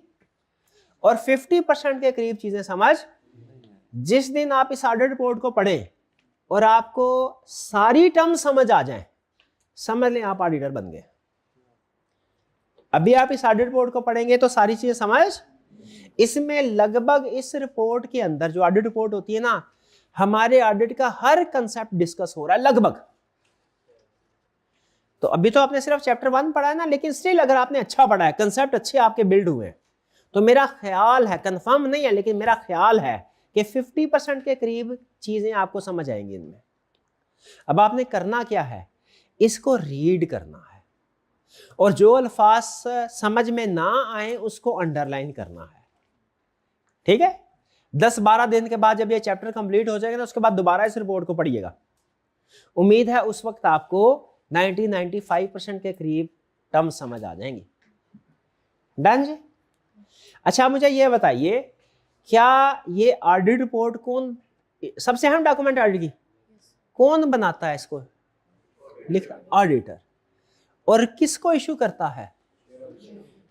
S1: और 50% के करीब चीजें समझ। जिस दिन आप इस ऑडिट रिपोर्ट को पढ़ें और आपको सारी टर्म समझ आ जाएं, समझ लें आप ऑडिटर बन गए। अभी आप इस ऑडिट रिपोर्ट को पढ़ेंगे तो सारी चीजें समझ। इसमें लगभग इस रिपोर्ट के अंदर जो ऑडिट रिपोर्ट होती है ना, हमारे ऑडिट का हर कंसेप्ट डिस्कस हो रहा है लगभग। तो अभी तो आपने सिर्फ चैप्टर 1 पढ़ा है ना, लेकिन स्टिल अगर आपने अच्छा पढ़ा है, कंसेप्ट अच्छे आपके बिल्ड हुए हैं, तो मेरा ख्याल है, कंफर्म नहीं है लेकिन मेरा ख्याल है कि 50% के करीब चीजें आपको समझ आएंगी इनमें। अब आपने करना क्या है? इसको रीड करना है और जो अल्फाज समझ में ना आए उसको अंडरलाइन करना है। ठीक है? 10-12 दिन के बाद जब ये चैप्टर कंप्लीट हो जाएगा ना, उसके बाद दोबारा इस रिपोर्ट को पढ़िएगा। उम्मीद है उस वक्त आपको 90-95% के करीब टर्म समझ आ जाएंगी। डन जी? अच्छा, मुझे ये बताइए, क्या ये ऑडिट रिपोर्ट कौन, सबसे अहम डॉक्यूमेंट ऑडिट की कौन बनाता है? इसको लिखता ऑडिटर। और किसको इशू करता है?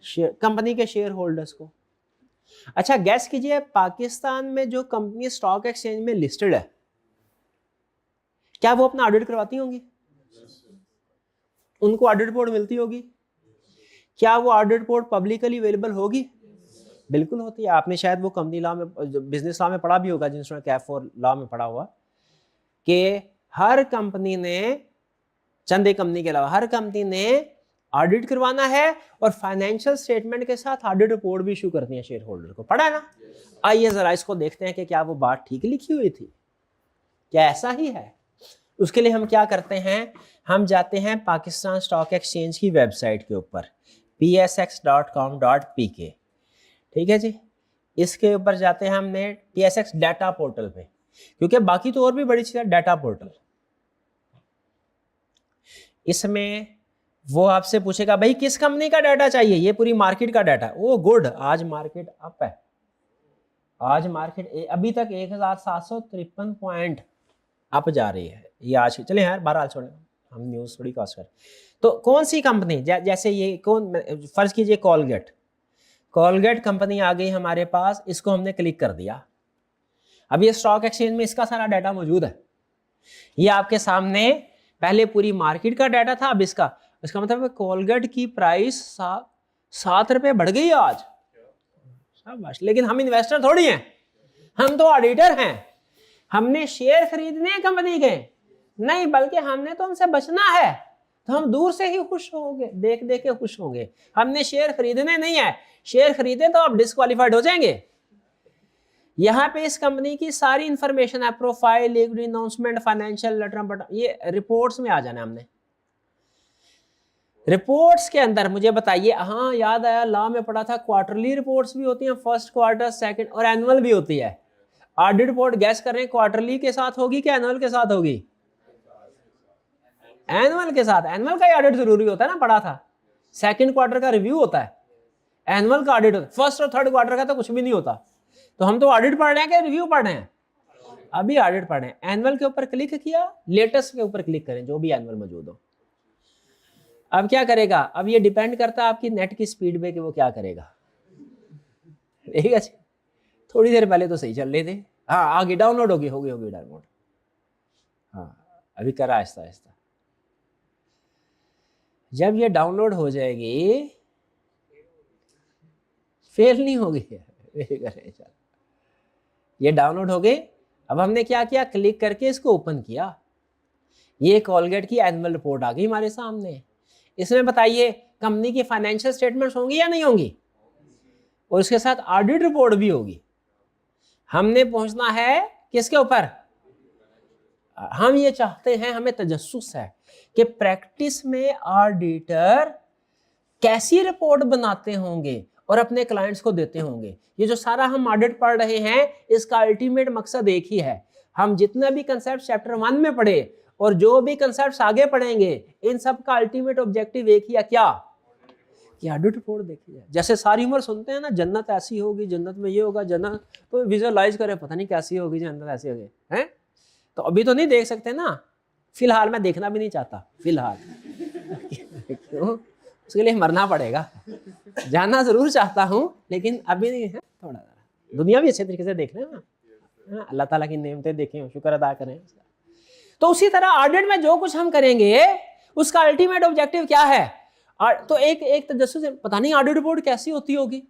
S1: कंपनी के शेयर होल्डर्स को। अच्छा, गैस कीजिए, पाकिस्तान में जो कंपनी स्टॉक एक्सचेंज में लिस्टेड है, क्या वो अपना ऑडिट करवाती होंगी? उनको ऑडिट रिपोर्ट मिलती होगी? क्या वो ऑडिट रिपोर्ट पब्लिकली अवेलेबल होगी? बिल्कुल होती है। आपने शायद वो कंपनी लॉ में, बिजनेस लॉ में पढ़ा भी होगा, जिन्होंने कैफ फॉर लॉ में पढ़ा हुआ, कि हर कंपनी ने, चंद एक कंपनी के अलावा हर कंपनी ने ऑडिट करवाना है और फाइनेंशियल स्टेटमेंट के साथ ऑडिट रिपोर्ट भी इशू करती है शेयर होल्डर को। पढ़ा है ना? आइए जरा इसको देखते हैं कि क्या वो बात ठीक लिखी हुई थी, क्या ऐसा ही है। उसके लिए हम क्या करते हैं, हम जाते हैं पाकिस्तान स्टॉक एक्सचेंज की वेबसाइट के ऊपर, psx.com.pk। ठीक है जी, इसके ऊपर जाते हैं हमने PSX डाटा पोर्टल पे, क्योंकि बाकी तो और भी बड़ी चीज है डाटा पोर्टल। इसमें वो आपसे पूछेगा भाई किस कंपनी का डाटा चाहिए, ये पूरी मार्केट का डाटा। ओ गुड, आज मार्केट अप है, आज मार्केट अभी तक 1753 पॉइंट अप जा रही है ये आज। चले यार बहरहाल छोड़े, हम न्यूज थोड़ी कॉस्ट कर। तो कौन सी कंपनी, जैसे ये कौन, फर्ज कीजिए कॉलगेट कंपनी आ गई हमारे पास, इसको हमने क्लिक कर दिया। अब ये स्टॉक एक्सचेंज में इसका सारा डाटा मौजूद है। ये आपके सामने पहले पूरी मार्केट का डाटा था, अब इसका मतलब कोलगेट की प्राइस 7 रुपए बढ़ गई आज, शाबाश। लेकिन हम इन्वेस्टर थोड़ी हैं, हम तो ऑडिटर हैं। हमने शेयर खरीदने हैं कंपनी के नहीं, बल्कि हमने तो उनसे बचना है, तो हम दूर से ही खुश होंगे, देख देख के खुश होंगे। हमने शेयर खरीदने नहीं है, शेयर खरीदे तो आप डिस्क्वालीफाइड हो जाएंगे। यहाँ पे इस कंपनी की सारी इंफॉर्मेशन है, profile, liquidity announcement, financial letter, ये रिपोर्ट्स में आ जाना हमने। रिपोर्ट्स के अंदर मुझे बताइए, हाँ याद आया, लॉ में पढ़ा था क्वार्टरली रिपोर्ट्स भी होती हैं, फर्स्ट क्वार्टर, सेकंड और एनुअल भी होती है। ऑडिट रिपोर्ट गैस कर रहे हैं क्वार्टरली के साथ होगी कि एनुअल के साथ होगी? एनुअल के साथ। एनुअल का ऑडिट जरूरी होता है ना, पढ़ा था। सेकंड क्वार्टर का रिव्यू होता है, एनुअल का ऑडिट होता है। फर्स्ट और थर्ड क्वार्टर का तो कुछ भी नहीं होता। तो हम तो ऑडिट पढ़ रहे हैं कि रिव्यू पढ़ रहे हैं? अभी ऑडिट पढ़ रहे हैं। एनुअल के ऊपर क्लिक किया, लेटेस्ट के ऊपर क्लिक करें, जो भी एनुअल मौजूद हो। अब क्या करेगा? अब ये डिपेंड करता है आपकी नेट की स्पीड पे कि वो क्या करेगा। ठीक है, थोड़ी देर पहले तो सही चल रहे थे। हाँ, आगे डाउनलोड होगी डाउनलोड। हाँ, अभी करा आहिस्ता आहिस्ता। जब ये डाउनलोड हो जाएगी, फेल नहीं होगी, ये डाउनलोड हो गई। अब हमने क्या किया? क्लिक करके इसको ओपन किया। ये कोलगेट की एनुअल रिपोर्ट आ गई हमारे सामने। इसमें बताइए कंपनी की फाइनेंशियल स्टेटमेंट्स होंगी या नहीं होंगी? और इसके साथ ऑडिट रिपोर्ट भी होगी। हमने पहुंचना है किसके ऊपर? हम ये चाहते हैं, हमें तजस्सुस है कि प्रैक्टिस में ऑडिटर कैसी रिपोर्ट बनाते होंगे और अपने क्लाइंट्स को देते होंगे। ये जो सारा हम ऑडिट पढ़ रहे हैं, इसका अल्टीमेट मकसद एक ही है। हम जितना भी कंसेप्ट चैप्टर 1 में पढ़े और जो भी कंसेप्ट्स आगे पढ़ेंगे, इन सब का अल्टीमेट ऑब्जेक्टिव एक ही है, क्या? कि ऑडिट रिपोर्ट देखी जाए। जैसे सारी उम्र सुनते हैं ना, जन्नत ऐसी होगी, जन्नत में ये होगा, जन्नत, तो विजुअलाइज करें, पता नहीं कैसी होगी जन्नत, ऐसी होगी हैं। तो अभी तो नहीं देख सकते ना, फिलहाल मैं देखना भी नहीं चाहता फिलहाल। क्यों? उसके लिए मरना पड़ेगा। जानना जरूर चाहता हूँ, लेकिन अभी नहीं है। थोड़ा दुनिया भी अच्छे तरीके से देख रहे हैं ना, अल्लाह ताला की नेमतें देखें, शुक्र अदा करें। तो उसी तरह ऑडिट में जो कुछ हम करेंगे, उसका अल्टीमेट ऑब्जेक्टिव क्या है? तो एक तजस्सुस, पता नहीं ऑडिट रिपोर्ट कैसी होती होगी,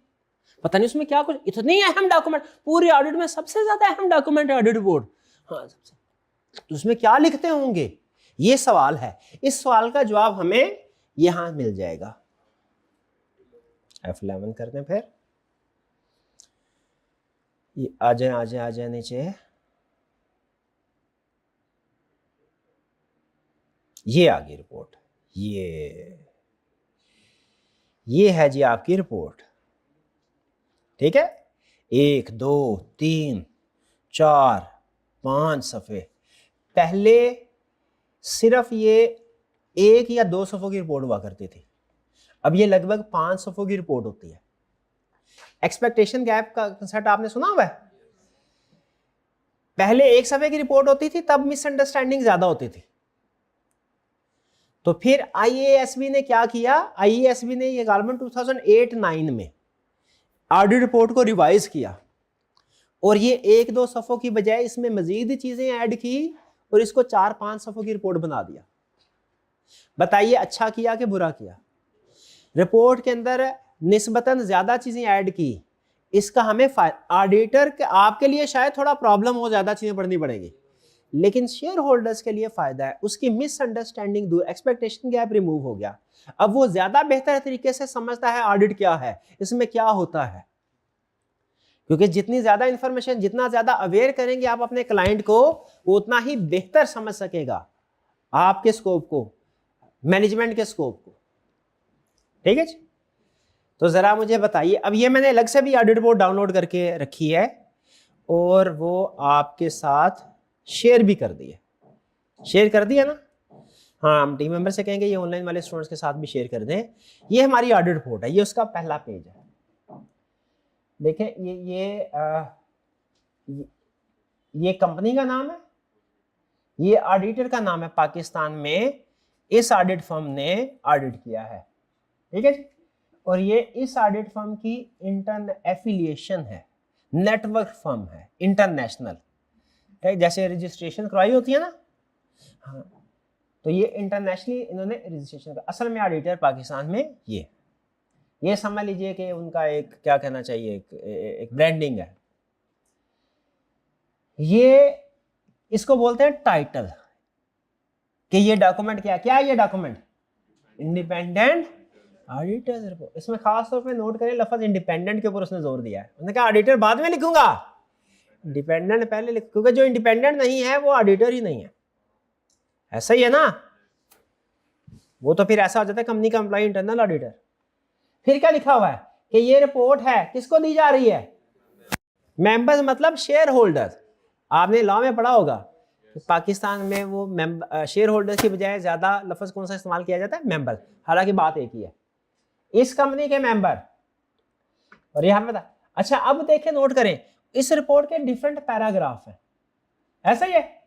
S1: पता नहीं उसमें क्या कुछ, इतनी अहम डॉक्यूमेंट, पूरे ऑडिट में सबसे ज्यादा अहम डॉक्यूमेंट है ऑडिट रिपोर्ट। हाँ, तो उसमें क्या लिखते होंगे, ये सवाल है। इस सवाल का जवाब हमें यहां मिल जाएगा। F11 करते हैं। फिर ये आ जाए नीचे। ये आ गई रिपोर्ट। ये है जी आपकी रिपोर्ट। ठीक है, 1 2 3 4 5 सफ़े। पहले सिर्फ ये 1 या 2 सफ़ों की रिपोर्ट हुआ करती थी, अब ये लगभग 5 सफ़ों की रिपोर्ट होती है। एक्सपेक्टेशन गैप का कंसेप्ट आपने सुना हुआ है? पहले 1 सफ़े की रिपोर्ट होती थी, तब मिसअंडरस्टैंडिंग ज्यादा होती थी। तो फिर IASB ने क्या किया? IASB ने ये गालमन 2008-9 में ऑडिट रिपोर्ट को रिवाइज किया और ये 1-2 सफ़ों की बजाय इसमें मजीद चीजें ऐड की और इसको 4-5 सफ़ों की रिपोर्ट बना दिया। बताइए अच्छा किया कि बुरा किया? रिपोर्ट के अंदर निस्बतन ज्यादा चीजें ऐड की, इसका हमें ऑडिटर के, आपके लिए शायद थोड़ा प्रॉब्लम हो, ज्यादा चीजें पढ़नी पड़ेगी, लेकिन शेयर होल्डर्स के लिए फायदा है। उसकी मिसअंडरस्टैंडिंग दूर, एक्सपेक्टेशन गैप रिमूव हो गया। अब वो ज्यादा बेहतर तरीके से समझता है ऑडिट क्या है, इसमें क्या होता है। क्योंकि जितनी ज्यादा इंफॉर्मेशन, जितना ज्यादा अवेयर करेंगे आप अपने क्लाइंट को, वो उतना ही बेहतर समझ सकेगा आपके स्कोप को, मैनेजमेंट के स्कोप को। ठीक है जी? तो जरा मुझे बताइए, अब ये मैंने अलग से भी ऑडिट रिपोर्ट डाउनलोड करके रखी है और वो आपके साथ शेयर भी कर दिए। शेयर कर दिया ना? हाँ, हम टीम मेंबर से कहेंगे ये ऑनलाइन वाले स्टूडेंट्स के साथ भी शेयर कर दें। ये हमारी ऑडिट रिपोर्ट है, ये उसका पहला पेज है। देखें, ये कंपनी का नाम है, ये ऑडिटर का नाम है। पाकिस्तान में इस ऑडिट फर्म ने ऑडिट किया है। ठीक है जी? और ये इस ऑडिट फर्म की इंटरन एफिलिएशन है, नेटवर्क फर्म है, इंटरनेशनल। जैसे रजिस्ट्रेशन करवाई होती है ना, हाँ, तो ये इंटरनेशनली इन्होंने रजिस्ट्रेशन का, असल में ऑडिटर पाकिस्तान में ये समझ लीजिए कि उनका एक क्या कहना चाहिए, एक ब्रांडिंग है। ये इसको बोलते हैं टाइटल, कि ये डॉक्यूमेंट क्या है ये डॉक्यूमेंट, इंडिपेंडेंट ऑडिटर रिपोर्ट। इसमें खास तौर पे नोट करें लफ्ज इंडिपेंडेंट के ऊपर उसने जोर दिया है। उसने कहा ऑडिटर बाद में लिखूंगा, इंडिपेंडेंट पहले लिख, क्योंकि जो इंडिपेंडेंट नहीं है वो ऑडिटर ही नहीं है। ऐसा ही है ना, वो तो फिर ऐसा हो जाता है कंपनी का एम्प्लॉय इंटरनल ऑडिटर। फिर क्या लिखा हुआ है कि ये रिपोर्ट है किसको दी जा रही है, मेंबर्स मतलब शेयर होल्डर। आपने लॉ में पढ़ा होगा कि पाकिस्तान में वो शेयर होल्डर की बजाय ज्यादा लफ्ज कौन सा इस्तेमाल किया जाता है, मेंबर। हालांकि बात एक ही है, इस कंपनी के मेंबर। और यहां पे अच्छा अब देखें, नोट करें, इस रिपोर्ट के डिफरेंट पैराग्राफ है, ऐसा ही है,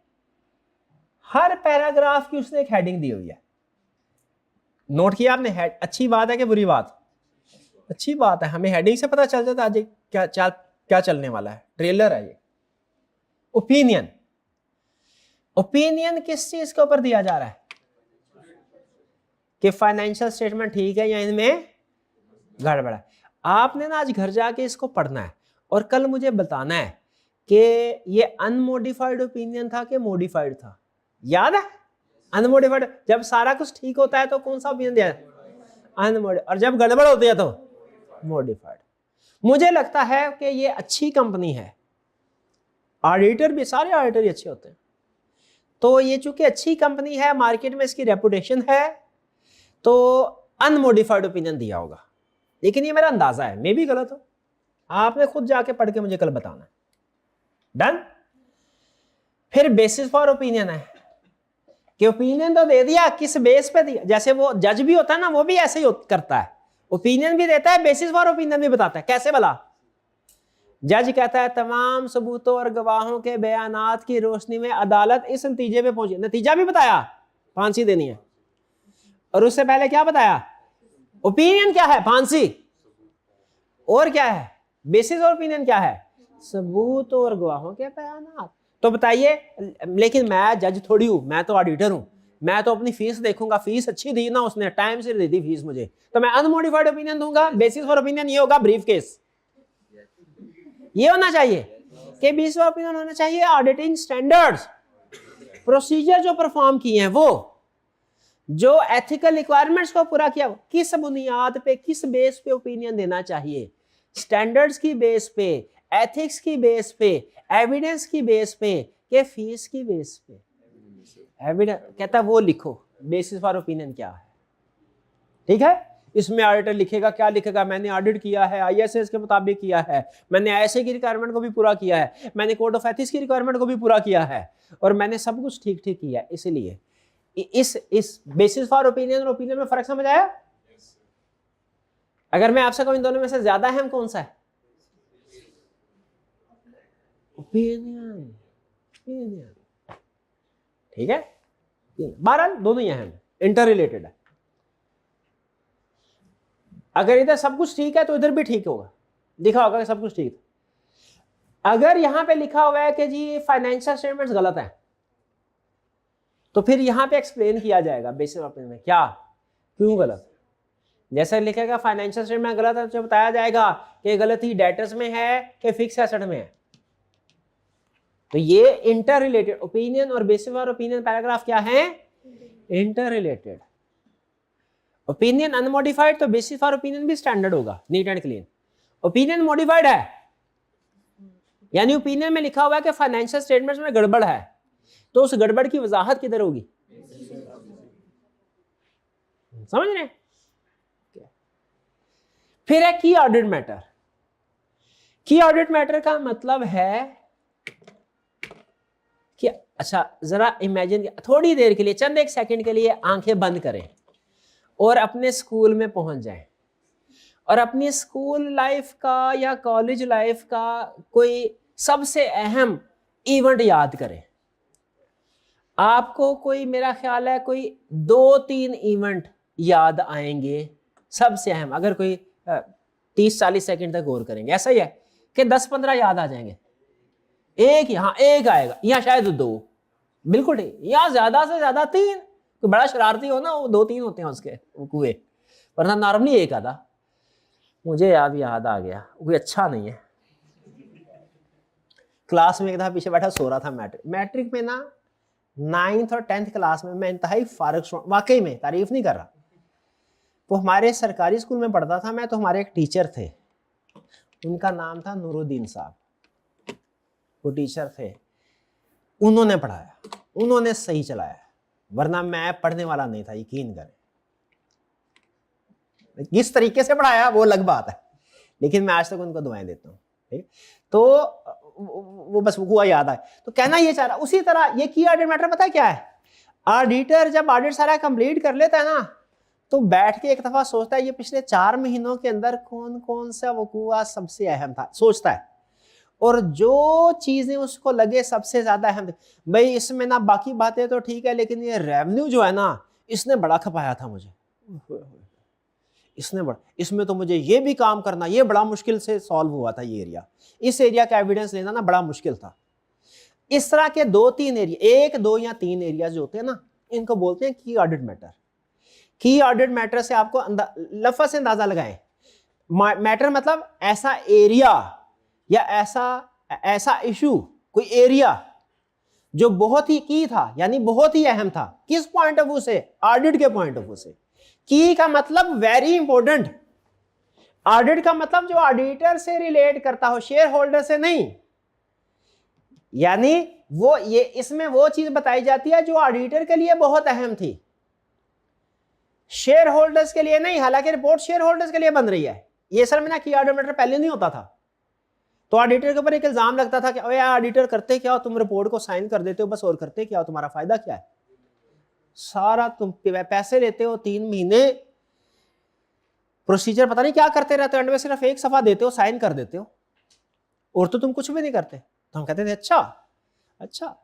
S1: हर पैराग्राफ की उसने एक हेडिंग दी हुई है। नोट किया आपने? अच्छी बात है कि बुरी बात? अच्छी बात है, हमें हेडिंग से पता चल जाता है आज क्या चलने वाला है, ट्रेलर है ये। ओपिनियन, ओपिनियन किस चीज के ऊपर दिया जा रहा है कि फाइनेंशियल स्टेटमेंट ठीक है या इनमें गड़बड़ है। आपने ना आज घर जाके इसको पढ़ना है और कल मुझे बताना है कि ये अनमोडिफाइड ओपिनियन था कि मॉडिफाइड था। याद है? अनमोडिफाइड, जब सारा कुछ ठीक होता है तो कौन सा ओपिनियन दिया, अनमोडिफाइड, और जब गड़बड़ होती है तो मॉडिफाइड। मुझे लगता है कि ये अच्छी कंपनी है, ऑडिटर भी, सारे ऑडिटर ही अच्छे होते हैं, तो ये चूंकि अच्छी कंपनी है, मार्केट में इसकी रेपुटेशन है, तो अनमोडिफाइड ओपिनियन दिया होगा। लेकिन ये मेरा अंदाजा है, मे भी गलत हो, आपने खुद जाके पढ़ के मुझे कल बताना है। डन? फिर बेसिस फॉर ओपिनियन है कि ओपिनियन तो दे दिया, किस बेस पे दिया। जैसे वो जज भी होता है ना, वो भी ऐसे ही करता है, ओपिनियन भी देता है, बेसिस फॉर ओपिनियन भी बताता है। कैसे भला? जज कहता है तमाम सबूतों और गवाहों के बयानात की रोशनी में अदालत इस नतीजे पे पहुंची, नतीजा भी बताया, फांसी देनी है, और उससे पहले क्या बताया, ओपिनियन क्या है, फांसी, और क्या है बेसिस और ओपिनियन क्या है, सबूत और गवाहों के बयानात। तो बताइए, लेकिन मैं जज थोड़ी हूं, मैं तो ऑडिटर हूं, मैं तो अपनी फीस देखूंगा, फीस अच्छी दी ना उसने, टाइम से दे दी फीस मुझे, तो मैं अनमोडिफाइड ओपिनियन दूंगा। बेसिस फॉर ओपिनियन ये होगा ब्रीफ केस, ये होना चाहिए कि बेसिस फॉर ओपिनियन होना चाहिए ऑडिटिंग स्टैंडर्ड्स, प्रोसीजर जो परफॉर्म किए हैं, वो जो एथिकल रिक्वायरमेंट्स को पूरा किया, किस बुनियाद पे, किस बेस पे ओपिनियन देना चाहिए, स्टैंडर्ड्स की बेस पे, एथिक्स की बेस पे, एविडेंस की बेस पे, के फीस की बेस पे। एविडेंस कहता है वो लिखो, बेसिस फॉर ओपिनियन क्या है, ठीक है। इसमें ऑडिटर लिखेगा, क्या लिखेगा, मैंने ऑडिट किया है, आईएसएस के मुताबिक किया है, मैंने आईएसए की रिक्वायरमेंट को भी पूरा किया है, मैंने कोड ऑफ एथिक्स की रिक्वायरमेंट को भी पूरा किया है, और मैंने सब कुछ ठीक ठीक किया है। इसलिए इस बेसिस फॉर ओपिनियन और ओपिनियन में फर्क समझ आया? अगर मैं आपसे कहूं इन दोनों में से ज्यादा अहम कौन सा है? ओपिनियन, ओपिनियन, ठीक है। बहरहाल दोनों ही अहम, इंटर रिलेटेड है। अगर इधर सब कुछ ठीक है तो इधर भी ठीक होगा, लिखा होगा कि सब कुछ ठीक है। अगर यहां पे लिखा हुआ है कि जी फाइनेंशियल स्टेटमेंट्स गलत है, तो फिर यहां पे एक्सप्लेन किया जाएगा बेसिस ऑफ ओपिनियन में क्या क्यों गलत। जैसे लिखेगा फाइनेंशियल स्टेटमेंट गलत है, तो बताया जाएगा कि गलती डेटर्स में है कि फिक्स एसेट में है। तो ये इंटर रिलेटेड, ओपिनियन और बेसिस ऑफ ओपिनियन पैराग्राफ क्या है, इंटर रिलेटेड। ओपिनियन अनमोडिफाइड, तो बेसिस फॉर ओपिनियन भी स्टैंडर्ड होगा, neat and clean. Opinion modified है, यानी ओपिनियन में लिखा हुआ है कि फाइनेंशियल स्टेटमेंट्स में गड़बड़ है, तो उस गड़बड़ की वजाहत किधर होगी, समझ रहे हैं? फिर है की ऑडिट मैटर। की ऑडिट मैटर का मतलब है कि अच्छा जरा इमेजिन, थोड़ी देर के लिए, चंद एक सेकंड के लिए आंखें बंद करें और अपने स्कूल में पहुंच जाएं और अपनी स्कूल लाइफ का या कॉलेज लाइफ का कोई सबसे अहम इवेंट याद करें। आपको कोई, मेरा ख्याल है कोई 2-3 इवेंट याद आएंगे सबसे अहम, अगर कोई 30-40 सेकंड तक गौर करेंगे। ऐसा ही है कि 10-15 याद आ जाएंगे, एक यहाँ एक आएगा, यहाँ शायद 2, बिल्कुल ठीक, या ज्यादा से ज्यादा 3, कोई बड़ा शरारती हो ना, वो 2-3 होते हैं उसके कुएं, वरना नॉर्मली एक आधा। मुझे याद आ गया, कोई अच्छा नहीं है। क्लास में एक दफा पीछे बैठा सो रहा था, मैट्रिक में ना 9th और 10th क्लास में मैं इंतहाई फारग स्टूडेंट, वाकई में तारीफ नहीं कर रहा। वो हमारे सरकारी स्कूल में पढ़ता था मैं, तो हमारे एक टीचर थे, उनका नाम था नूरुद्दीन साहब। वो टीचर थे, उन्होंने पढ़ाया, उन्होंने सही चलाया, वरना मैं पढ़ने वाला नहीं था, यकीन करें। किस तरीके से पढ़ाया वो अलग बात है, लेकिन मैं आज तक उनको दुआएं देता हूँ। ठीक, तो वो बस हुआ याद आए। तो कहना ये चाह रहा, उसी तरह ये की ऑडिट मैटर पता है क्या है? ऑडिटर जब ऑडिट सारा कंप्लीट कर लेता है ना, तो बैठ के एक दफा सोचता है ये पिछले 4 महीनों के अंदर कौन कौन सा वकूआ सबसे अहम था, सोचता है। और जो चीजें उसको लगे सबसे ज्यादा अहम, भाई इसमें ना बाकी बातें तो ठीक है, लेकिन ये रेवेन्यू जो है ना, इसने बड़ा खपाया था मुझे, इसने बड़ा, इसमें तो मुझे ये भी काम करना, ये बड़ा मुश्किल से सॉल्व हुआ था ये एरिया, इस एरिया का एविडेंस लेना ना बड़ा मुश्किल था। इस तरह के 2-3 एरिया, 1, 2 या 3 एरिया जो होते हैं ना, इनको बोलते हैं की ऑडिट मैटर। की ऑडिट मैटर से आपको लफ्ज़ से अंदाजा लगाएं। मैटर मतलब ऐसा एरिया या ऐसा इशू, कोई एरिया जो बहुत ही की था, यानी बहुत ही अहम था। किस पॉइंट ऑफ व्यू से? ऑडिट के पॉइंट ऑफ व्यू से। की का मतलब वेरी इंपॉर्टेंट, ऑडिट का मतलब जो ऑडिटर से रिलेट करता हो, शेयर होल्डर से नहीं। यानी वो ये इसमें वो चीज बताई जाती है जो ऑडिटर के लिए बहुत अहम थी, शेयर होल्डर्स के लिए नहीं। हालांकि रिपोर्ट शेयर होल्डर्स के लिए बन रही है। ये सर मैंने की ऑडिट मैटर पहले नहीं होता था, तो ऑडिटर के ऊपर एक इल्जाम लगता था कि ओए ऑडिटर करते क्या हो, तुम रिपोर्ट को साइन कर देते हो बस, और करते क्या हो, तुम्हारा फायदा क्या है? सारा तुम पैसे लेते हो, 3 महीने प्रोसीजर पता नहीं क्या करते रहते हो, एंड में सिर्फ एक सफा देते हो, साइन कर देते हो, और तो तुम कुछ भी नहीं करते। तो हम कहते थे अच्छा।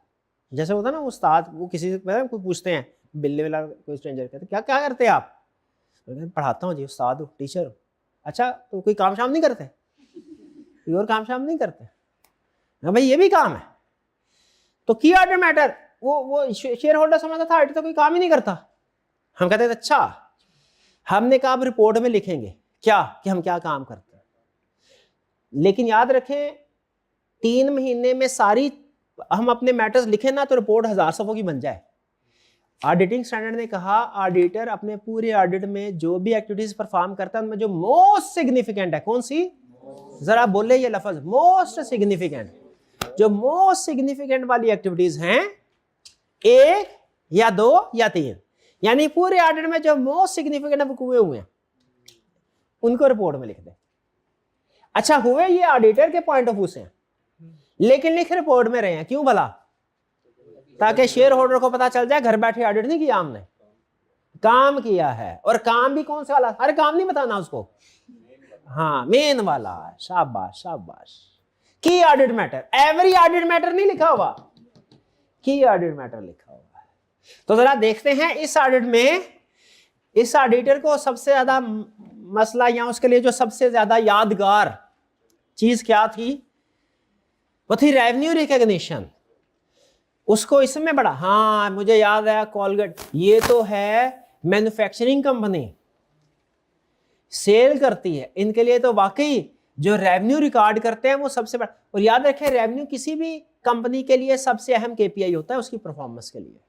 S1: जैसे होता ना उस्ताद, वो किसी से कोई पूछते हैं, बिल्ले वाला कोई स्ट्रेंजर, कहते क्या क्या करते हैं आप? पढ़ाता हूँ जी, उस्ताद हूँ, टीचर हूँ। अच्छा, तो कोई काम शाम नहीं करते? कोई और काम शाम नहीं करते? हाँ भाई, ये भी काम है। तो की ऑडिट मैटर, वो शेयर होल्डर समझता था ऑडिटर तो कोई काम ही नहीं करता। हम कहते थे अच्छा, हमने कहा अब रिपोर्ट में लिखेंगे क्या कि हम क्या काम करते हैं। लेकिन याद रखें, 3 महीने में सारी हम अपने मैटर्स लिखें ना, तो रिपोर्ट 1000 सफ़ों की बन जाए। ऑडिटिंग स्टैंडर्ड ने कहा ऑडिटर अपने पूरे ऑडिट में जो भी एक्टिविटीज परफॉर्म करता है, उनमें जो मोस्ट सिग्निफिकेंट है, कौन सी? जरा बोले ये लफ्ज, मोस्ट सिग्निफिकेंट। जो मोस्ट सिग्निफिकेंट वाली एक्टिविटीज हैं, 1 या 2 या 3, यानी पूरे ऑडिट में जो मोस्ट सिग्निफिकेंट हुए हैं, उनको रिपोर्ट में लिख दे। अच्छा, हुए ये ऑडिटर के पॉइंट ऑफ व्यू से, लेकिन लिख रिपोर्ट में रहे हैं, क्यों भला? ताकि शेयर होल्डर को पता चल जाए घर बैठे ऑडिट नहीं किया हमने, काम किया है। और काम भी कौन सा वाला? हर काम नहीं बताना उसको, हाँ मेन वाला। शाबाश शाबाश। की audit matter, every audit matter नहीं लिखा हुआ, की ऑडिट मैटर लिखा हुआ है। तो जरा देखते हैं इस ऑडिट में इस ऑडिटर को सबसे ज्यादा मसला या उसके लिए जो सबसे ज्यादा यादगार चीज क्या थी, वो थी रेवेन्यू रिकॉग्निशन। उसको इसमें बड़ा, हाँ मुझे याद है, कोलगेट, ये तो है मैन्युफैक्चरिंग कंपनी, सेल करती है, इनके लिए तो वाकई जो रेवेन्यू रिकॉर्ड करते हैं वो सबसे बड़ा। और याद रखें, रेवेन्यू किसी भी कंपनी के लिए सबसे अहम केपीआई होता है उसकी परफॉर्मेंस के लिए।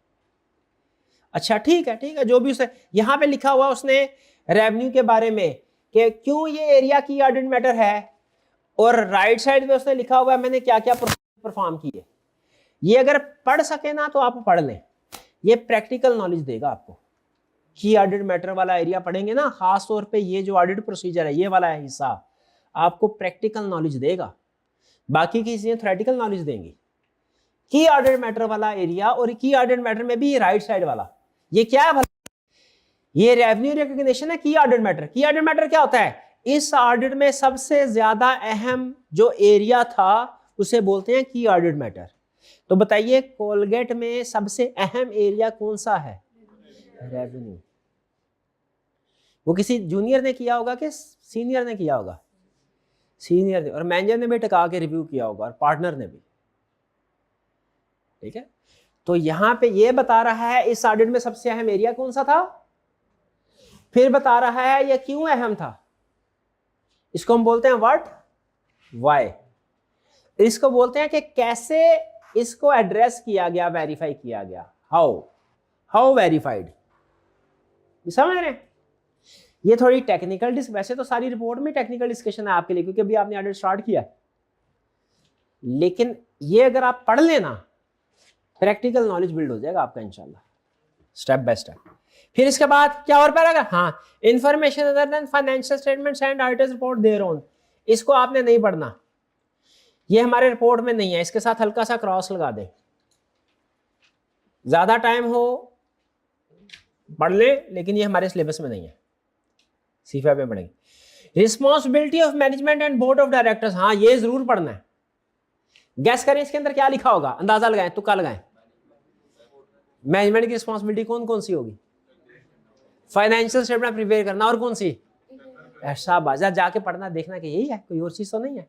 S1: अच्छा ठीक है, जो भी उसे यहां पे लिखा हुआ उसने रेवेन्यू के बारे में कि क्यों ये एरिया की ऑडिट मैटर है, और राइट साइड पे उसने लिखा हुआ है मैंने क्या क्या परफॉर्म किए। ये अगर पढ़ सके ना तो आप पढ़ लें, ये प्रैक्टिकल नॉलेज देगा आपको। की ऑडिट मैटर वाला एरिया पढ़ेंगे ना, खास तौर पे ये जो ऑडिट प्रोसीजर है, ये वाला हिस्सा आपको प्रैक्टिकल नॉलेज देगा, बाकी की चीजें थ्योरेटिकल नॉलेज देंगी। की ऑडिट मैटर वाला एरिया, और की ऑडिट मैटर में भी राइट साइड वाला, ये क्या है भला? ये रेवेन्यू रिकॉग्निशन है। की ऑडिट मैटर, की ऑडिट मैटर क्या होता है? इस ऑडिट में सबसे ज्यादा अहम जो एरिया था उसे बोलते हैं की ऑडिट मैटर। तो बताइए कोलगेट में सबसे अहम एरिया कौन सा है? रेवेन्यू। वो किसी जूनियर ने किया होगा कि सीनियर ने किया होगा? सीनियर ने, और मैनेजर ने भी टका के रिव्यू किया होगा, और पार्टनर ने भी। ठीक है, तो यहां पे ये बता रहा है इस ऑडिट में सबसे अहम एरिया कौन सा था, फिर बता रहा है ये क्यों अहम था। इसको हम बोलते हैं व्हाट, व्हाई। इसको बोलते हैं कि कैसे इसको एड्रेस किया गया, वेरीफाई किया गया, हाउ वेरीफाइड। समझ रहे हैं? ये थोड़ी टेक्निकल वैसे तो सारी रिपोर्ट में टेक्निकल डिस्कशन है आपके लिए, क्योंकि अभी आपने ऑडिट स्टार्ट किया, लेकिन ये अगर आप पढ़ लेना प्रैक्टिकल नॉलेज बिल्ड हो जाएगा आपका इंशाल्लाह, स्टेप बाय स्टेप। फिर इसके बाद क्या और पैराग्राफ, हाँ, information other than financial statements and auditors report their own. इसको आपने नहीं पढ़ना, ये हमारे रिपोर्ट में नहीं है, इसके साथ हल्का सा क्रॉस लगा दे। ज्यादा टाइम हो पढ़ ले, लेकिन ये हमारे सिलेबस में नहीं है, C5 में पढ़ेंगे। Responsibility of management and board of directors, हाँ ये जरूर पढ़ना है। गैस करें इसके अंदर क्या लिखा होगा, अंदाजा लगाएं, तुक्का लगाएं। मैनेजमेंट की रिस्पॉन्सिबिलिटी कौन कौन सी होगी, फाइनेंशियल स्टेटमेंट प्रिपेयर करना, और कौन सी, ऐसा बाजार जाके पढ़ना, देखना कि यही है, कोई और चीज तो नहीं है।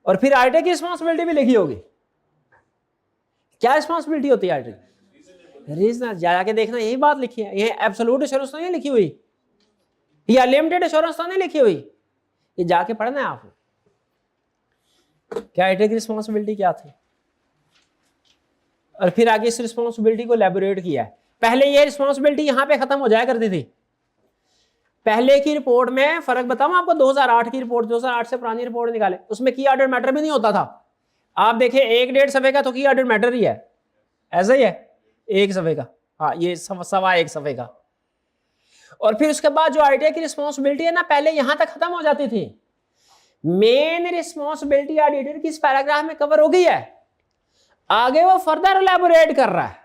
S1: और फिर आईटी की रिस्पॉन्सिबिलिटी भी लिखी होगी। क्या रिस्पॉन्सिबिलिटी होती है आईटी की, रीजनल, जाके देखना यही बात लिखी है। ये एब्सोल्यूट एश्योरेंस तो नहीं लिखी हुई, या लिमिटेड एश्योरेंस तो नहीं लिखी हुई, ये जाके पढ़ना है आपको। क्या आईटी की रिस्पॉन्सिबिलिटी क्या थी, और फिर आगे इस रिस्पॉन्सिबिलिटी को एलैबोरेट किया है। पहले ये रिस्पॉन्सिबिलिटी यहां पे खत्म हो जाया करती थी। पहले की रिपोर्ट में फर्क बताऊं आपको, 2008 की रिपोर्ट, 2008 से पुरानी रिपोर्ट निकाले, उसमें की ऑडिट मैटर भी नहीं होता था। आप देखें 1-1.5 सफ़े का तो की ऑडिट मैटर ही है, ऐसा ही है, 1 सफ़े का, हाँ ये 1.25 सफ़े का। और फिर उसके बाद जो आईटी की रिस्पॉन्सिबिलिटी है ना, पहले यहां तक खत्म हो जाती थी। मेन रिस्पॉन्सिबिलिटी ऑडिटर की इस पैराग्राफ में कवर हो गई है, आगे वो फर्दर एलैबोरेट कर रहा है,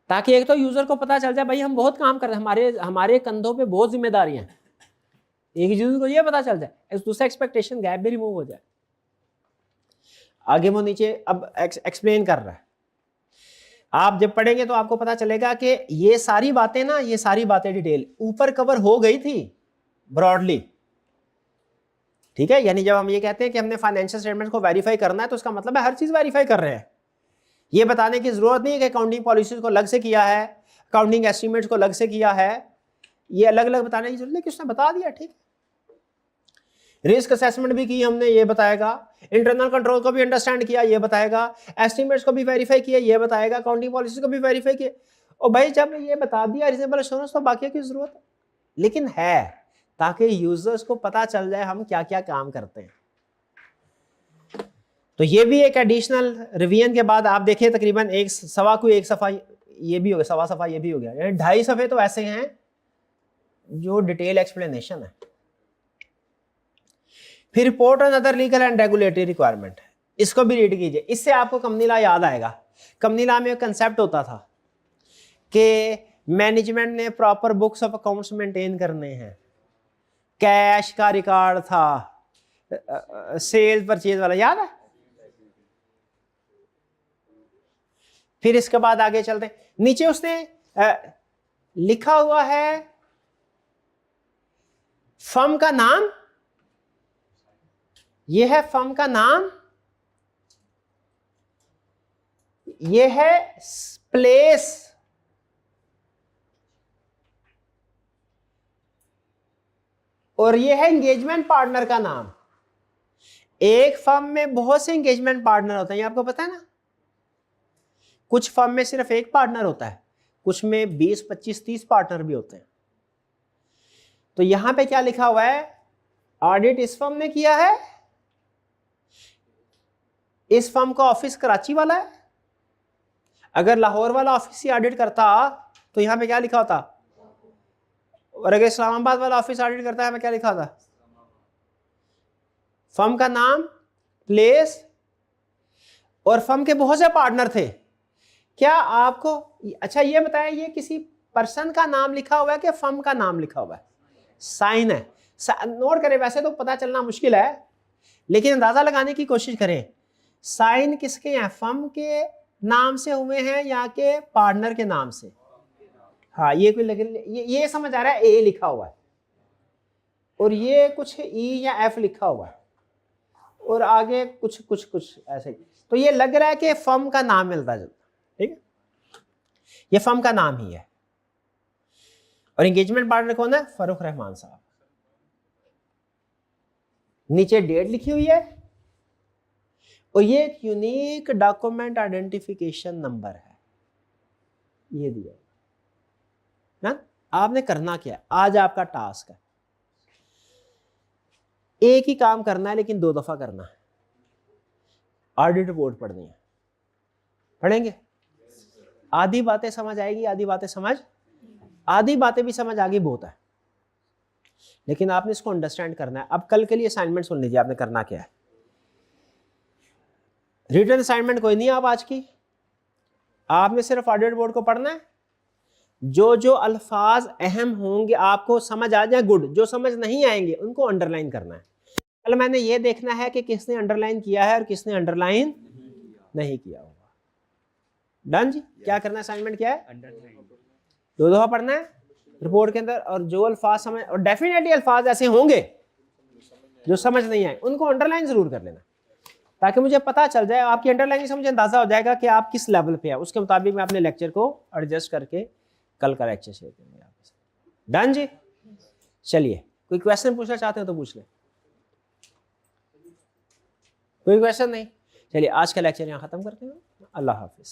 S1: ताकि एक तो यूजर को पता चल जाए भाई हम बहुत काम कर रहे हैं, हमारे कंधों पे बहुत जिम्मेदारियां हैं, एक यूजर को ये पता चल जाए, दूसरा एक्सपेक्टेशन गैप भी रिमूव हो जाए। आगे वो नीचे अब एक्सप्लेन कर रहा है। आप जब पढ़ेंगे तो आपको पता चलेगा कि ये सारी बातें ना, ये सारी बातें डिटेल ऊपर कवर हो गई थी ब्रॉडली, ठीक है। यानी जब हम ये कहते हैं कि हमने फाइनेंशियल स्टेटमेंट को वेरीफाई करना है, तो उसका मतलब है हर चीज वेरीफाई कर रहे हैं। ये बताने की जरूरत नहीं है कि अकाउंटिंग पॉलिसीज को अलग से किया है, अकाउंटिंग एस्टिमेट्स को अलग से किया है, ये अलग अलग बताने की जरूरत नहीं, कि उसने बता दिया, ठीक है। रिस्क असेसमेंट भी की हमने, ये बताएगा। इंटरनल कंट्रोल को भी अंडरस्टैंड किया, ये बताएगा। एस्टिमेट्स को भी वेरीफाई किया, ये बताएगा। अकाउंटिंग पॉलिसी को भी वेरीफाई किया। और भाई जब ये बता दिया रीजनेबल एश्योरेंस, तो बाकी की जरूरत है, लेकिन है ताकि यूजर्स को पता चल जाए हम क्या क्या काम करते हैं। तो ये भी एक एडिशनल रिवीजन के बाद आप देखिए तकरीबन 1 सफ़ा ये भी हो गया, 1.25 सफ़ा ये भी हो गया, यानी 2.5 सफ़े तो ऐसे हैं जो डिटेल एक्सप्लेनेशन है। फिर report on other legal and regulatory requirement, इसको भी रीड कीजिए, इससे आपको कंपनी लॉ याद आएगा। कंपनी लॉ में एक कंसेप्ट होता था कि मैनेजमेंट ने proper books of accounts maintain करने हैं, कैश का रिकॉर्ड था, सेल परचेज वाला याद है। फिर इसके बाद आगे चलते हैं, नीचे उसने लिखा हुआ है फर्म का नाम, ये है फर्म का नाम, ये है प्लेस, और ये है एंगेजमेंट पार्टनर का नाम। एक फर्म में बहुत से एंगेजमेंट पार्टनर होते हैं, ये आपको पता है ना। कुछ फर्म में सिर्फ एक पार्टनर होता है, कुछ में 20, 25, 30 पार्टनर भी होते हैं। तो यहां पे क्या लिखा हुआ है, ऑडिट इस फर्म ने किया है, इस फर्म का ऑफिस कराची वाला है। अगर लाहौर वाला ऑफिस ही ऑडिट करता तो यहां पे क्या लिखा होता, और अगर इस्लामाबाद वाला ऑफिस ऑडिट करता है, मैं क्या लिखा था, फर्म का नाम, प्लेस, और फर्म के बहुत से पार्टनर थे। क्या आपको अच्छा ये बताएं, ये किसी पर्सन का नाम लिखा हुआ है कि फर्म का नाम लिखा हुआ है, साइन है, नोट करें। वैसे तो पता चलना मुश्किल है, लेकिन अंदाजा लगाने की कोशिश करें, साइन किसके हैं, फर्म के नाम से हुए हैं या के पार्टनर के नाम से। हाँ ये कोई ये समझ आ रहा है, ए लिखा हुआ है और ये कुछ ई या एफ लिखा हुआ है और आगे कुछ ऐसे। तो ये लग रहा है कि फर्म का नाम मिलता जुलता, ठीक है, ये फर्म का नाम ही है। और एंगेजमेंट पार्टनर कौन है? फरूख रहमान साहब। नीचे डेट लिखी हुई है और ये एक यूनिक डॉक्यूमेंट आइडेंटिफिकेशन नंबर है, ये दिया ना। आपने करना क्या है, आज आपका टास्क है, एक ही काम करना है लेकिन 2 दफा करना है। ऑडिट रिपोर्ट पढ़नी है, पढ़ेंगे? आधी बातें समझ आएगी, आधी बातें भी समझ आ गई बहुत है, लेकिन आपने इसको अंडरस्टैंड करना है। अब कल के लिए असाइनमेंट सुन लीजिए, आपने करना क्या है। रिटन असाइनमेंट कोई नहीं आप आज की, आपने सिर्फ ऑडिट रिपोर्ट को पढ़ना है। जो जो अल्फाज अहम होंगे आपको समझ आ जाए, गुड। जो समझ नहीं आएंगे उनको अंडरलाइन करना है। कल मैंने ये देखना है कि किसने अंडरलाइन किया है और किसने अंडरलाइन नहीं किया होगा। डन जी। क्या करना है, असाइनमेंट क्या है? 2 दफा पढ़ना है रिपोर्ट के अंदर, और जो अल्फाज समझ, और डेफिनेटली अल्फाज ऐसे होंगे जो समझ नहीं आए, उनको अंडरलाइन जरूर कर लेना, ताकि मुझे पता चल जाए, आपकी अंडरलाइन से मुझे अंदाजा हो जाएगा कि आप किस लेवल पे है। उसके मुताबिक मैं अपने लेक्चर को एडजस्ट करके कल का लेक्चर शेयर करेंगे आपसे। डन जी। चलिए, कोई क्वेश्चन पूछना चाहते हो तो पूछ ले। कोई क्वेश्चन नहीं? चलिए आज का लेक्चर यहाँ खत्म करते हैं। अल्लाह हाफिज।